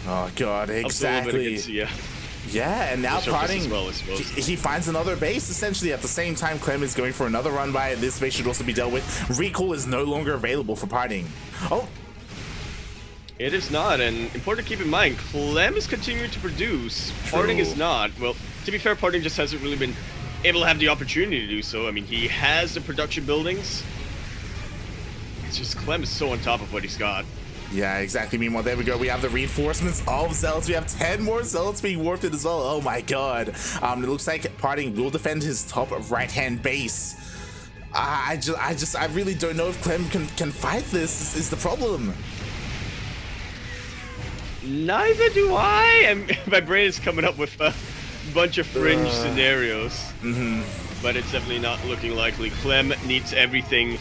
Oh God, exactly. Yeah, and now PartinG, well, he finds another base essentially at the same time. Clem is going for another run by. This base should also be dealt with. Recall is no longer available for PartinG. Oh, it is not, and important to keep in mind, Clem is continuing to produce. PartinG is not. Well, to be fair, PartinG just hasn't really been able to have the opportunity to do so. I mean, he has the production buildings. It's just Clem is so on top of what he's got. Yeah, exactly. Meanwhile, there we go. We have the reinforcements of Zealots. We have 10 more Zealots being warped as well. Oh my God. It looks like PartinG will defend his top right-hand base. I really don't know if Clem can fight this. Is the problem. Neither do I. My brain is coming up with a bunch of fringe scenarios. But it's definitely not looking likely. Clem needs everything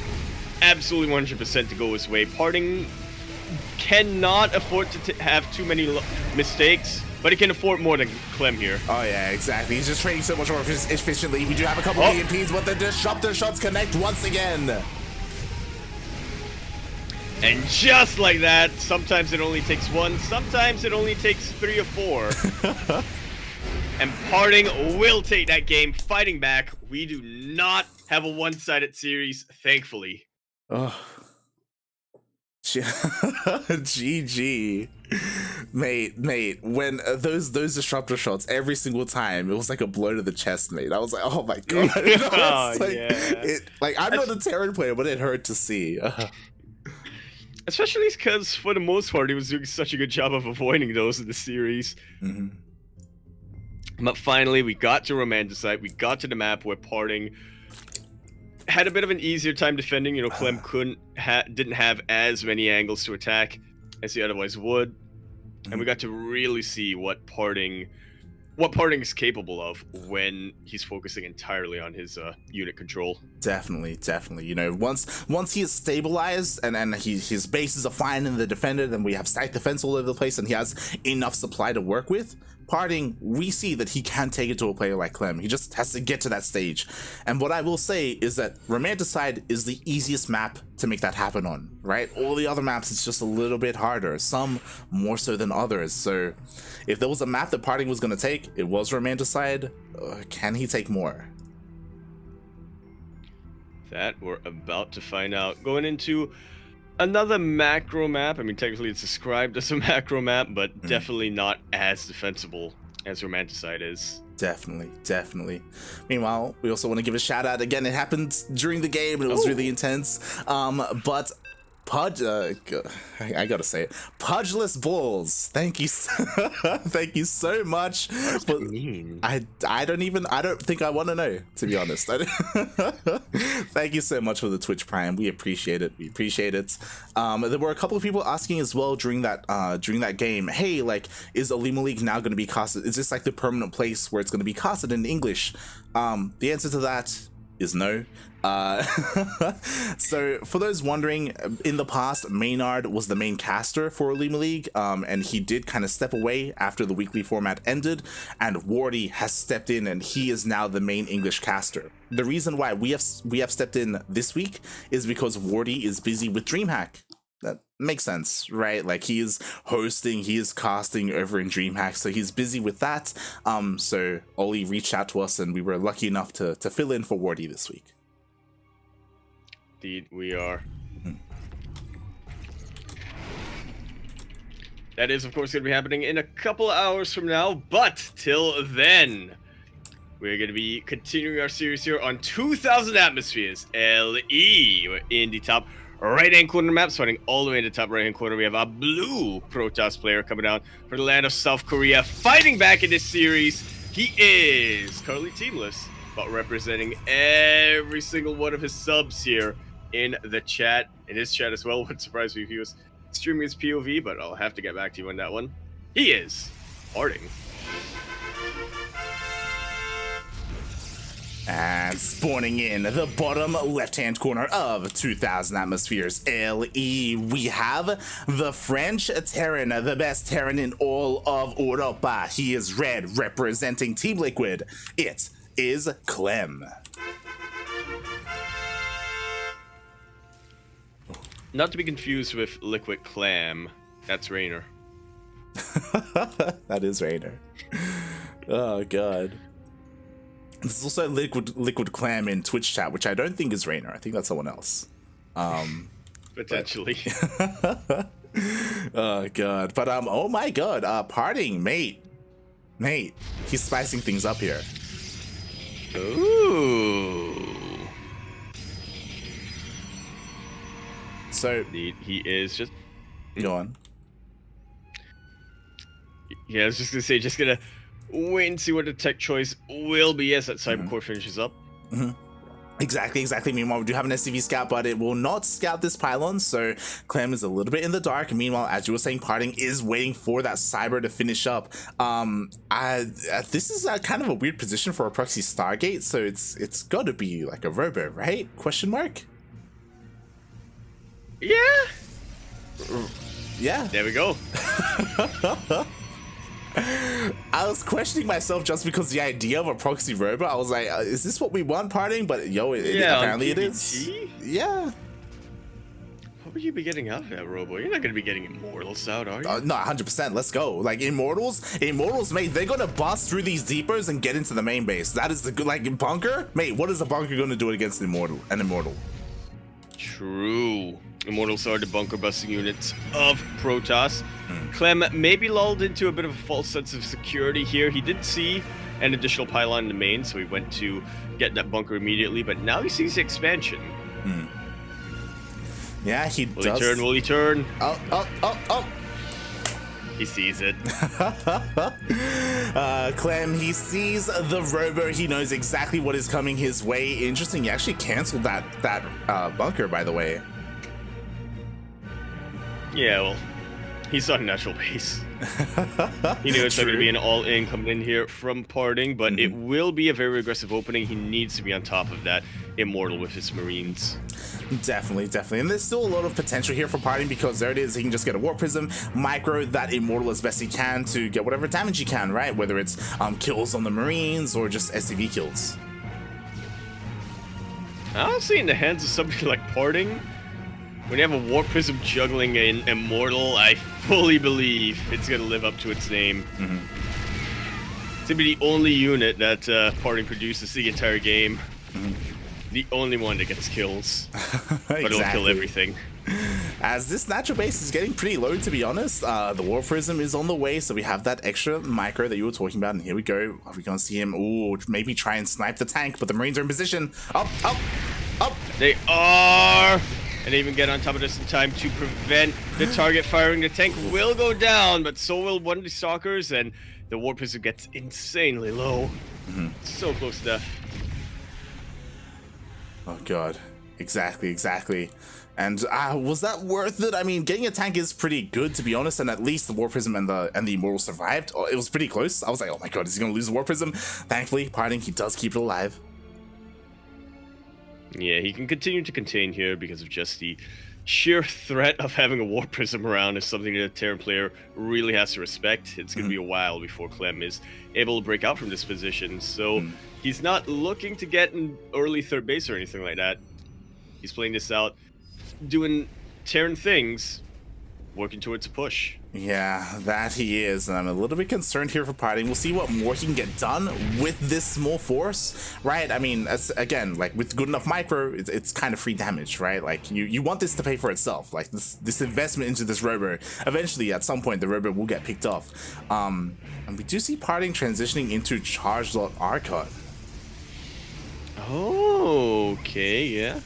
absolutely 100% to go his way. PartinG cannot afford to have too many mistakes, but he can afford more than Clem here. Oh yeah, exactly. He's just trading so much more efficiently. We do have a couple of EMPs, but the disruptor shots connect once again. And just like that, sometimes it only takes one, sometimes it only takes 3 or 4. And PartinG will take that game fighting back. We do not have a one-sided series, thankfully. Oh. GG. Mate, when those disruptor shots every single time, it was like a blow to the chest, mate. I was like, oh my god. I'm not a Terran player, but it hurt to see. Especially because, for the most part, he was doing such a good job of avoiding those in the series. But finally, we got to Romanticide. We got to the map where PartinG had a bit of an easier time defending. You know, Clem didn't have as many angles to attack as he otherwise would. And we got to really see what PartinG is capable of when he's focusing entirely on his unit control. Definitely. You know, once he is stabilized and his bases are fine in the defender, then we have stacked defense all over the place, and he has enough supply to work with. PartinG, we see that he can take it to a player like Clem. He just has to get to that stage. And what I will say is that Romanticide is the easiest map to make that happen on, right? All the other maps, it's just a little bit harder, some more so than others. So if there was a map that PartinG was going to take, it was Romanticide. Can he take more? That we're about to find out. Going into another macro map. I mean, technically it's described as a macro map, but definitely not as defensible as Romanticide is. Definitely. Meanwhile, we also want to give a shout out. Again, it happened during the game and it was really intense. But Pudge, I gotta say it. Pudgeless Balls. Thank you, thank you so much. What does that mean? I don't think I want to know, to be honest. Thank you so much for the Twitch Prime. We appreciate it. There were a couple of people asking as well during that game. Hey, like, is OlimoLeague now going to be casted? Is this like the permanent place where it's going to be casted in English? The answer to that is no. So for those wondering, in the past, Maynard was the main caster for OlimoLeague, and he did kind of step away after the weekly format ended, and Wardy has stepped in and he is now the main English caster. The reason why we have stepped in this week is because Wardy is busy with DreamHack. That makes sense, right? Like, he is hosting, he is casting over in DreamHack, so he's busy with that. So Oli reached out to us and we were lucky enough to fill in for Wardy this week. Indeed, we are. That is, of course, going to be happening in a couple of hours from now, but till then, we're going to be continuing our series here on 2,000 Atmospheres, LE. We're in the top right-hand corner map, starting all the way in the top right-hand corner. We have a blue Protoss player coming out from the land of South Korea, fighting back in this series. He is currently teamless, but representing every single one of his subs here in the chat, in his chat as well. Wouldn't surprise me if he was streaming his POV, but I'll have to get back to you on that one. He is PartinG. And spawning in the bottom left-hand corner of 2,000 Atmospheres LE, we have the French Terran, the best Terran in all of Europa. He is red, representing Team Liquid. It is Clem. Not to be confused with Liquid Clam. That's Rainer. That is Rainer. Oh god. There's also Liquid Clam in Twitch chat, which I don't think is Rainer. I think that's someone else. Potentially. Oh god. But oh my god, PartinG, mate, he's spicing things up here. Ooh. So he is just go on. Yeah, I was just gonna say, just gonna wait and see what the tech choice will be as that Cybercore finishes up. Exactly. Meanwhile, we do have an SCV scout, but it will not scout this pylon, so Clem is a little bit in the dark. Meanwhile, as you were saying, PartinG is waiting for that cyber to finish up. This is kind of a weird position for a proxy Stargate, so it's got to be like a robo, right? Question mark? Yeah. Yeah. There we go. I was questioning myself just because the idea of a proxy robo, I was like, is this what we want, PartinG? But yo, apparently it is. Yeah. What would you be getting out of that robo? You're not going to be getting Immortals out, are you? No, 100%. Let's go. Like, Immortals, mate, they're going to bust through these deepers and get into the main base. That is the good, like, bunker? Mate, what is a bunker going to do against an Immortal? True. Immortals are the bunker busting units of Protoss. Clem may be lulled into a bit of a false sense of security here. He did see an additional pylon in the main, so he went to get that bunker immediately, but now he sees the expansion. Yeah, he does. Will he turn? Oh. He sees it. Clem, he sees the robo. He knows exactly what is coming his way. Interesting, he actually canceled that bunker, by the way. Yeah, well, he's on natural base. He knew it's going to be an all-in coming in here from PartinG, but it will be a very aggressive opening. He needs to be on top of that Immortal with his Marines. Definitely. And there's still a lot of potential here for PartinG because there it is. He can just get a Warp Prism, micro that Immortal as best he can to get whatever damage he can, right? Whether it's kills on the Marines or just SCV kills. Honestly, in the hands of somebody like PartinG, when you have a Warp Prism juggling an Immortal, I fully believe it's going to live up to its name. It's going to be the only unit that PartinG produces the entire game. The only one that gets kills. But it'll kill everything. As this natural base is getting pretty low, to be honest. The Warp Prism is on the way, so we have that extra micro that you were talking about, and here we go. Are we going to see him? Ooh, maybe try and snipe the tank, but the Marines are in position. Up. They are! And they even get on top of this in time to prevent the target firing. The tank will go down, but so will one of the stalkers, and the Warp Prism gets insanely low. So close to death. Oh god, exactly. And was that worth it? I mean, getting a tank is pretty good, to be honest, and at least the Warp Prism and the Immortal survived. It was pretty close. I was like, oh my god, is he gonna lose the Warp Prism? Thankfully, PartinG, he does keep it alive. Yeah, he can continue to contain here because of just the sheer threat of having a Warp Prism around is something that a Terran player really has to respect. It's going to be a while before Clem is able to break out from this position, so he's not looking to get an early third base or anything like that. He's playing this out, doing Terran things, working towards a push. Yeah, that he is, and I'm a little bit concerned here for PartinG. We'll see what more he can get done with this small force, right? I mean, again, like with good enough micro, it's kind of free damage, right? Like you want this to pay for itself. Like this investment into this robo, eventually at some point the robo will get picked off. And we do see PartinG transitioning into charged Arcot. Oh, okay, yeah.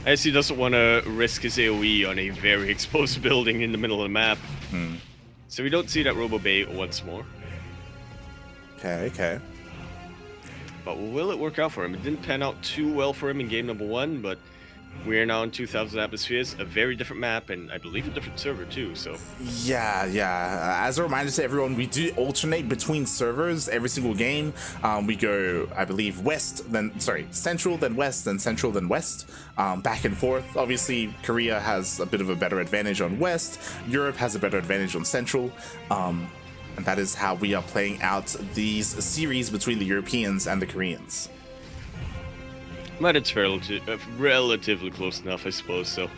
I guess he doesn't want to risk his AoE on a very exposed building in the middle of the map. So we don't see that Robo Bay once more. Okay. But will it work out for him? It didn't pan out too well for him in game number 1, but we're now in 2000 atmospheres, a very different map, and I believe a different server too, so... Yeah. As a reminder to everyone, we do alternate between servers every single game. We go, I believe, central, then west, then central, then west, back and forth. Obviously, Korea has a bit of a better advantage on west, Europe has a better advantage on central, and that is how we are playing out these series between the Europeans and the Koreans. But it's relatively close enough, I suppose, so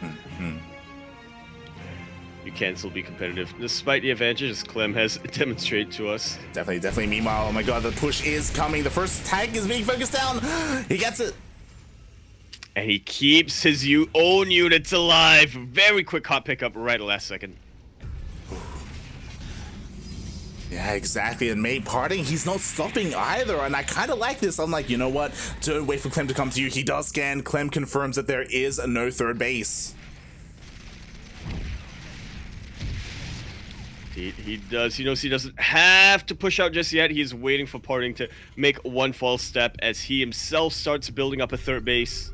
you can still be competitive, despite the advantages Clem has demonstrated to us. Definitely. Meanwhile, oh my god, the push is coming. The first tank is being focused down. He gets it. And he keeps his own units alive. Very quick hot pickup right at the last second. Yeah, exactly. And mate, PartinG, he's not stopping either. And I kind of like this. I'm like, you know what? Don't wait for Clem to come to you. He does scan. Clem confirms that there is no third base. He does. He knows he doesn't have to push out just yet. He's waiting for PartinG to make one false step as he himself starts building up a third base.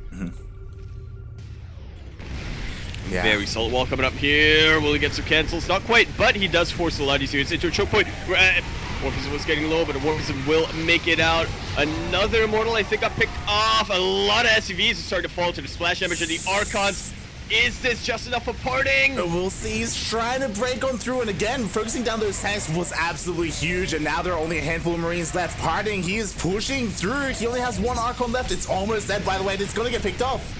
Yeah. Very solid wall coming up here. Will he get some cancels? Not quite, but he does force a lot of these units into a choke point. Warpison was getting low, but Warpison will make it out. Another Immortal, I think, got picked off. A lot of SCVs are starting to fall to the splash damage of the Archons. Is this just enough for PartinG? We'll see. He's trying to break on through, and again, focusing down those tanks was absolutely huge, and now there are only a handful of Marines left. PartinG, he is pushing through. He only has one Archon left. It's almost dead, by the way, and it's going to get picked off.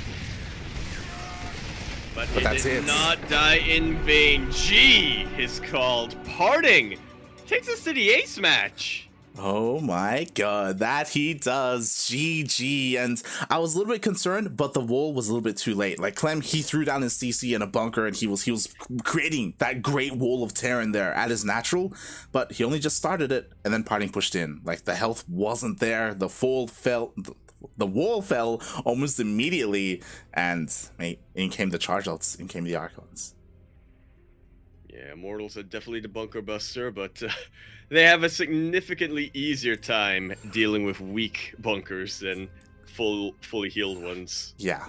But it did not die in vain. G is called. PartinG takes us to the ace match. Oh my god, that he does. GG. And I was a little bit concerned, but the wall was a little bit too late. Like Clem, he threw down his CC in a bunker, and he was creating that great wall of terror in there at his natural, but he only just started it, and then PartinG pushed in. Like, the health wasn't there. The wall fell almost immediately, and in came the charge outs, in came the Archons. Yeah, Immortals are definitely the bunker buster, but they have a significantly easier time dealing with weak bunkers than fully healed ones. Yeah.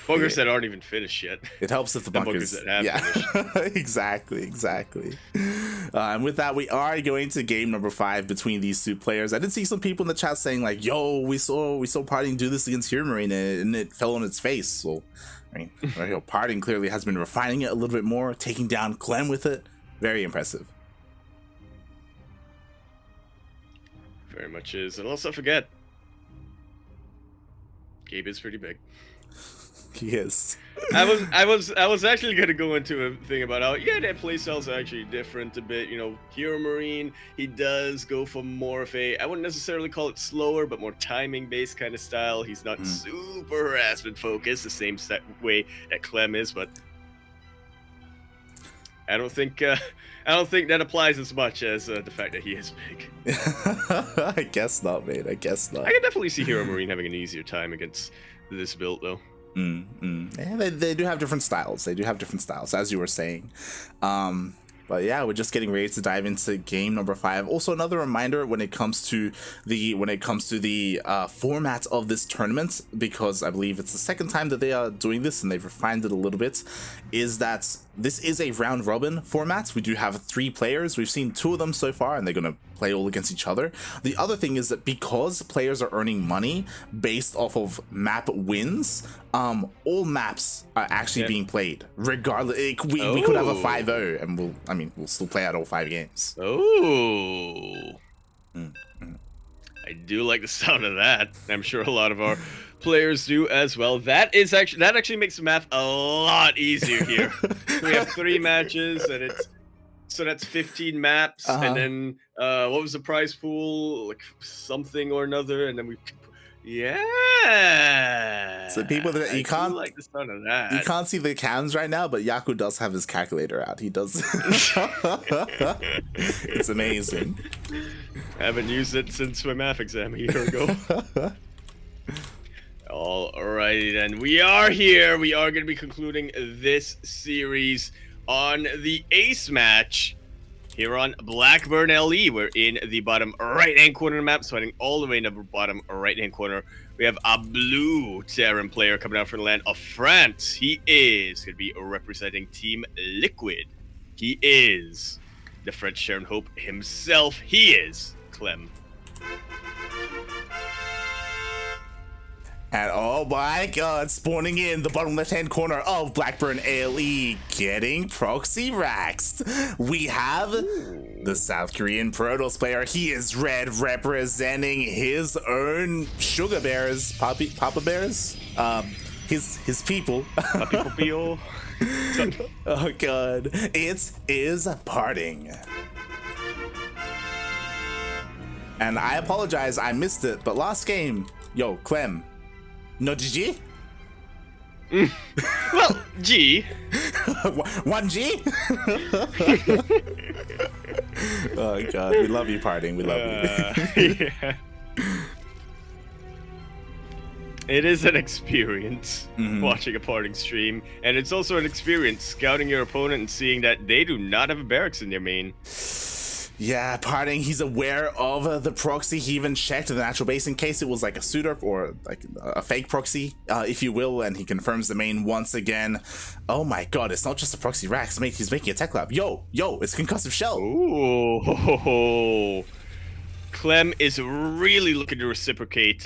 Bunkers that aren't even finished yet. It helps if the bunkers that have finished. exactly. And with that, we are going to game number 5 between these two players. I did see some people in the chat saying like, "Yo, we saw PartinG do this against Hero Marine, and it fell on its face." So, I mean, PartinG clearly has been refining it a little bit more, taking down Clem with it. Very impressive. Very much is, and let's not forget, Gabe is pretty big. He is. I was actually gonna go into a thing about how their playstyles are actually different a bit. You know, Hero Marine, he does go for more of a, I wouldn't necessarily call it slower, but more timing based kind of style. He's not super harassment focused the same way that Clem is, but I don't think that applies as much as the fact that he is big. I guess not, mate. I guess not. I can definitely see Hero Marine having an easier time against this build, though. Yeah, they do have different styles. They do have different styles, as you were saying. But yeah, we're just getting ready to dive into game number 5. Also, another reminder when it comes to the format of this tournament, because I believe it's the second time that they are doing this and they've refined it a little bit, is that this is a round robin format. We do have 3 players. We've seen 2 of them so far, and they're gonna play all against each other. The other thing is that because players are earning money based off of map wins, all maps are actually being played. Regardless, we could have a 5-0, and we'll still play out all 5 games. Oh, I do like the sound of that. I'm sure a lot of our players do as well. That actually makes the map a lot easier here. We have 3 matches, and that's 15 maps, and then what was the prize pool? Like something or another, and then we. Yeah. So people that you can't like the sound of that. You can't see the cams right now, but Yaku does have his calculator out. He does. It's amazing. I haven't used it since my math exam a year ago. Alrighty then, we are here. We are going to be concluding this series on the ace match here on Blackburn LE. We're in the bottom right-hand corner of the map, swinging all the way in the bottom right-hand corner. We have a blue Terran player coming out from the land of France. He is going to be representing Team Liquid. He is the French Sharon Hope himself. He is Clem. And oh my god, spawning in the bottom left-hand corner of Blackburn ALE, getting proxy raxed. We have the South Korean Protoss player. He is red, representing his own sugar bears, Papa Bears? His people. Oh god, it is PartinG. And I apologize, I missed it, but last game, yo, Clem, no GG? Well, G. 1G? Oh god, we love you, PartinG. We love you. Yeah. It is an experience watching a PartinG stream, and it's also an experience scouting your opponent and seeing that they do not have a barracks in their main. Yeah, PartinG, he's aware of the proxy. He even checked the natural base in case it was like a suitor or like a fake proxy, if you will, and he confirms the main once again. Oh my god, it's not just a proxy Rax, mate. He's making a tech lab. Yo, it's concussive shell. Ooh. Clem is really looking to reciprocate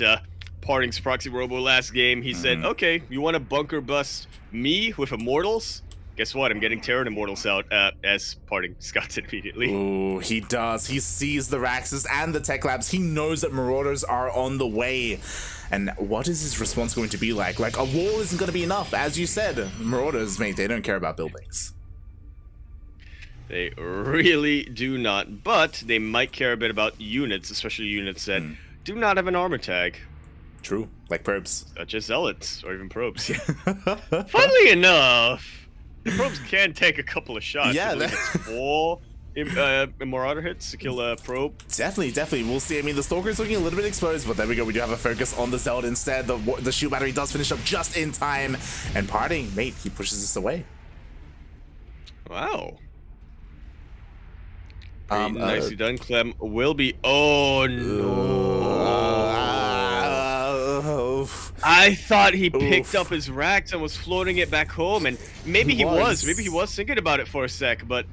PartinG's proxy robo last game. He said, okay, you want to bunker bust me with Immortals? Guess what? I'm getting Terran Immortals out as PartinG scots it immediately. Ooh, he does. He sees the Raxes and the tech labs. He knows that Marauders are on the way. And what is his response going to be like? Like, a wall isn't going to be enough. As you said, Marauders, mate, they don't care about buildings. They really do not, but they might care a bit about units, especially units that do not have an armor tag. True, like probes. Such as Zealots, or even probes. Funnily enough, the probes can take a couple of shots. Yeah, that's 4 Marauder hits to kill a probe. Definitely. We'll see. I mean, the Stalker's looking a little bit exposed, but there we go. We do have a focus on the Zealot instead. The shield battery does finish up just in time. And PartinG, mate, he pushes this away. Wow. Nicely done. Clem will be... Oh, no. I thought he picked up his racks and was floating it back home, and maybe he was thinking about it for a sec, but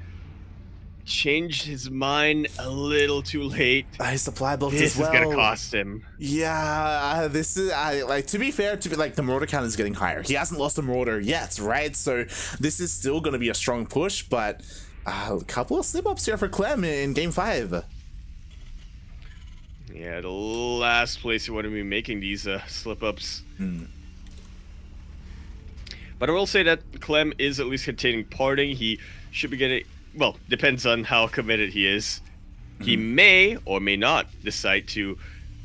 changed his mind a little too late. His supply built as This well. is gonna cost him. Yeah, this is like, to be fair, like, the Marauder count is getting higher. He hasn't lost a Marauder yet, right? So this is still gonna be a strong push, but a couple of slip-ups here for Clem in game 5. Yeah, the last place you want to be making these slip-ups. But I will say that Clem is at least containing PartinG. He should be getting... Well, depends on how committed he is. He may or may not decide to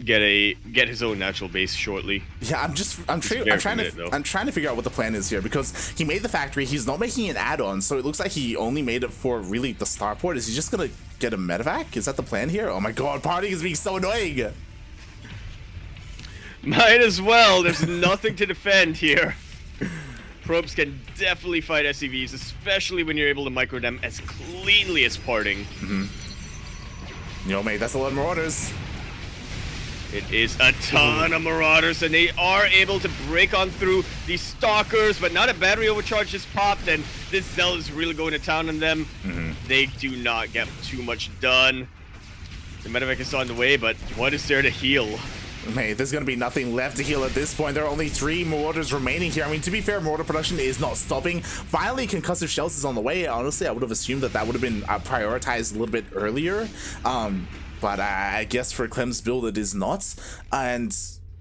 get his own natural base shortly. Yeah, I'm trying to figure out what the plan is here, because he made the factory. He's not making an add-on, so it looks like he only made it for really the starport. Is he just gonna get a medevac? Is that the plan here? Oh my god, PartinG is being so annoying. Might as well. There's nothing to defend here. Probes can definitely fight SCVs, especially when you're able to micro them as cleanly as PartinG. Yo, mate, that's a lot of Marauders. It is a ton of Marauders, and they are able to break on through these Stalkers, but now that battery overcharge just popped, and this Zealot is really going to town on them. They do not get too much done. The medevac is on the way, but what is there to heal? Mate, there's going to be nothing left to heal at this point. There are only 3 Marauders remaining here. I mean, to be fair, Marauder production is not stopping. Finally, concussive shells is on the way. Honestly, I would have assumed that would have been prioritized a little bit earlier. But I guess for Clem's build, it is not. And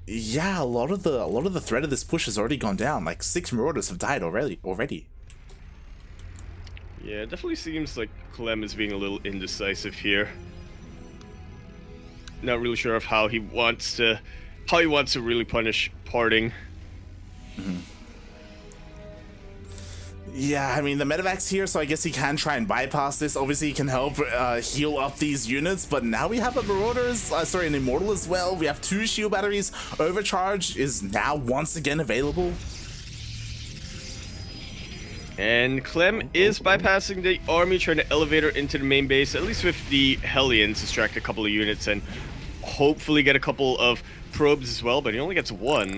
yeah, a lot of the threat of this push has already gone down. Like 6 Marauders have died already. Yeah, it definitely seems like Clem is being a little indecisive here. Not really sure of how he wants to really punish PartinG. Yeah, I mean, the medevac's here, so I guess he can try and bypass this. Obviously, he can help heal up these units, but now we have a an Immortal as well. We have 2 shield batteries. Overcharge is now once again available. And Clem is bypassing the army, trying to elevate her into the main base, at least with the Hellions, distract a couple of units, and hopefully get a couple of probes as well, but he only gets 1.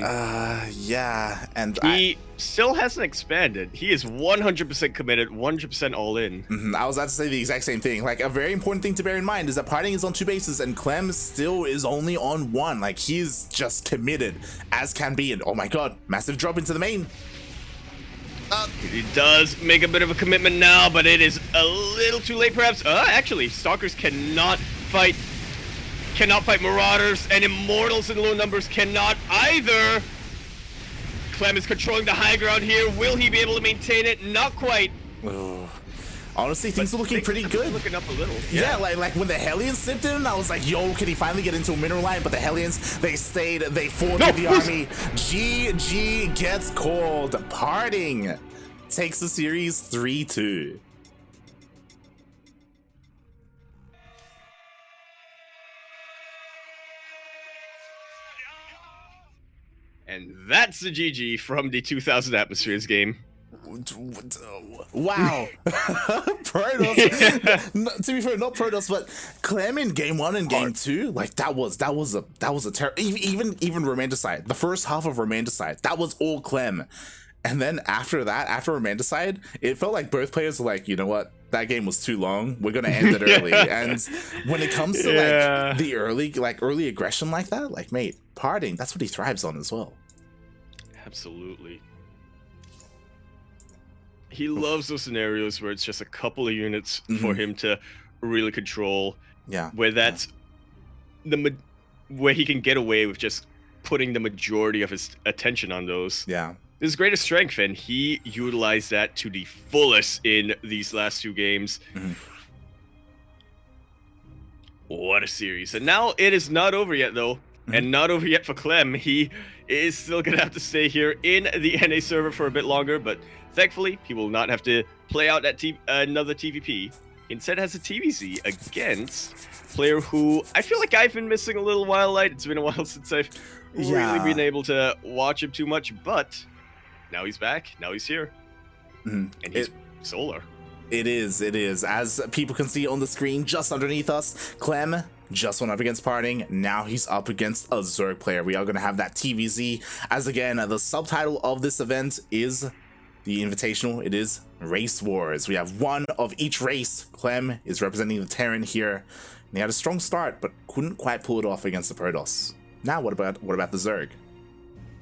Yeah, and he still hasn't expanded. He is 100% committed, 100% all in. I was about to say the exact same thing. Like, a very important thing to bear in mind is that PartinG is on 2 bases and Clem still is only on 1. Like, he's just committed as can be. And oh my god, massive drop into the main. He does make a bit of a commitment now, but it is a little too late perhaps. Actually, Stalkers cannot fight Marauders, and Immortals in low numbers cannot either. Clem is controlling the high ground here. Will he be able to maintain it? Not quite. Honestly, things are looking pretty good. Looking up a little. Yeah, like when the Hellions slipped in, I was like, yo, can he finally get into a mineral line? But the Hellions, they stayed, they fought with the army. GG gets called. PartinG takes the series 3-2. And And that's the GG from the 2000 Atmospheres game. Wow. Protoss. To be fair, not Protoss, but Clem in game 1 and game 2, like that was a terrible. Even Romandicide, the first half of Romandicide, that was all Clem. And then after that, after Romandicide, it felt like both players were like, you know what, that game was too long, we're gonna end it early. And when it comes to like the early aggression like that, like mate, PartinG, that's what he thrives on as well. Absolutely. He loves those scenarios where it's just a couple of units for him to really control. Yeah. Where that's where he can get away with just putting the majority of his attention on those. Yeah. His greatest strength, and he utilized that to the fullest in these last 2 games. What a series. And now it is not over yet, though. And not over yet for Clem. He is still going to have to stay here in the NA server for a bit longer, but thankfully, he will not have to play out that another TvP. Instead, has a TvZ against a player who I feel like I've been missing a little while. Like, it's been a while since I've really been able to watch him too much, but now he's back. Now he's here. And he's solar. It is. As people can see on the screen just underneath us, Clem just went up against PartinG. Now he's up against a Zerg player. We are going to have that TvZ. As again, the subtitle of this event is the Invitational. It is Race Wars. We have one of each race. Clem is representing the Terran here. And he had a strong start, but couldn't quite pull it off against the Protoss. Now, what about the Zerg?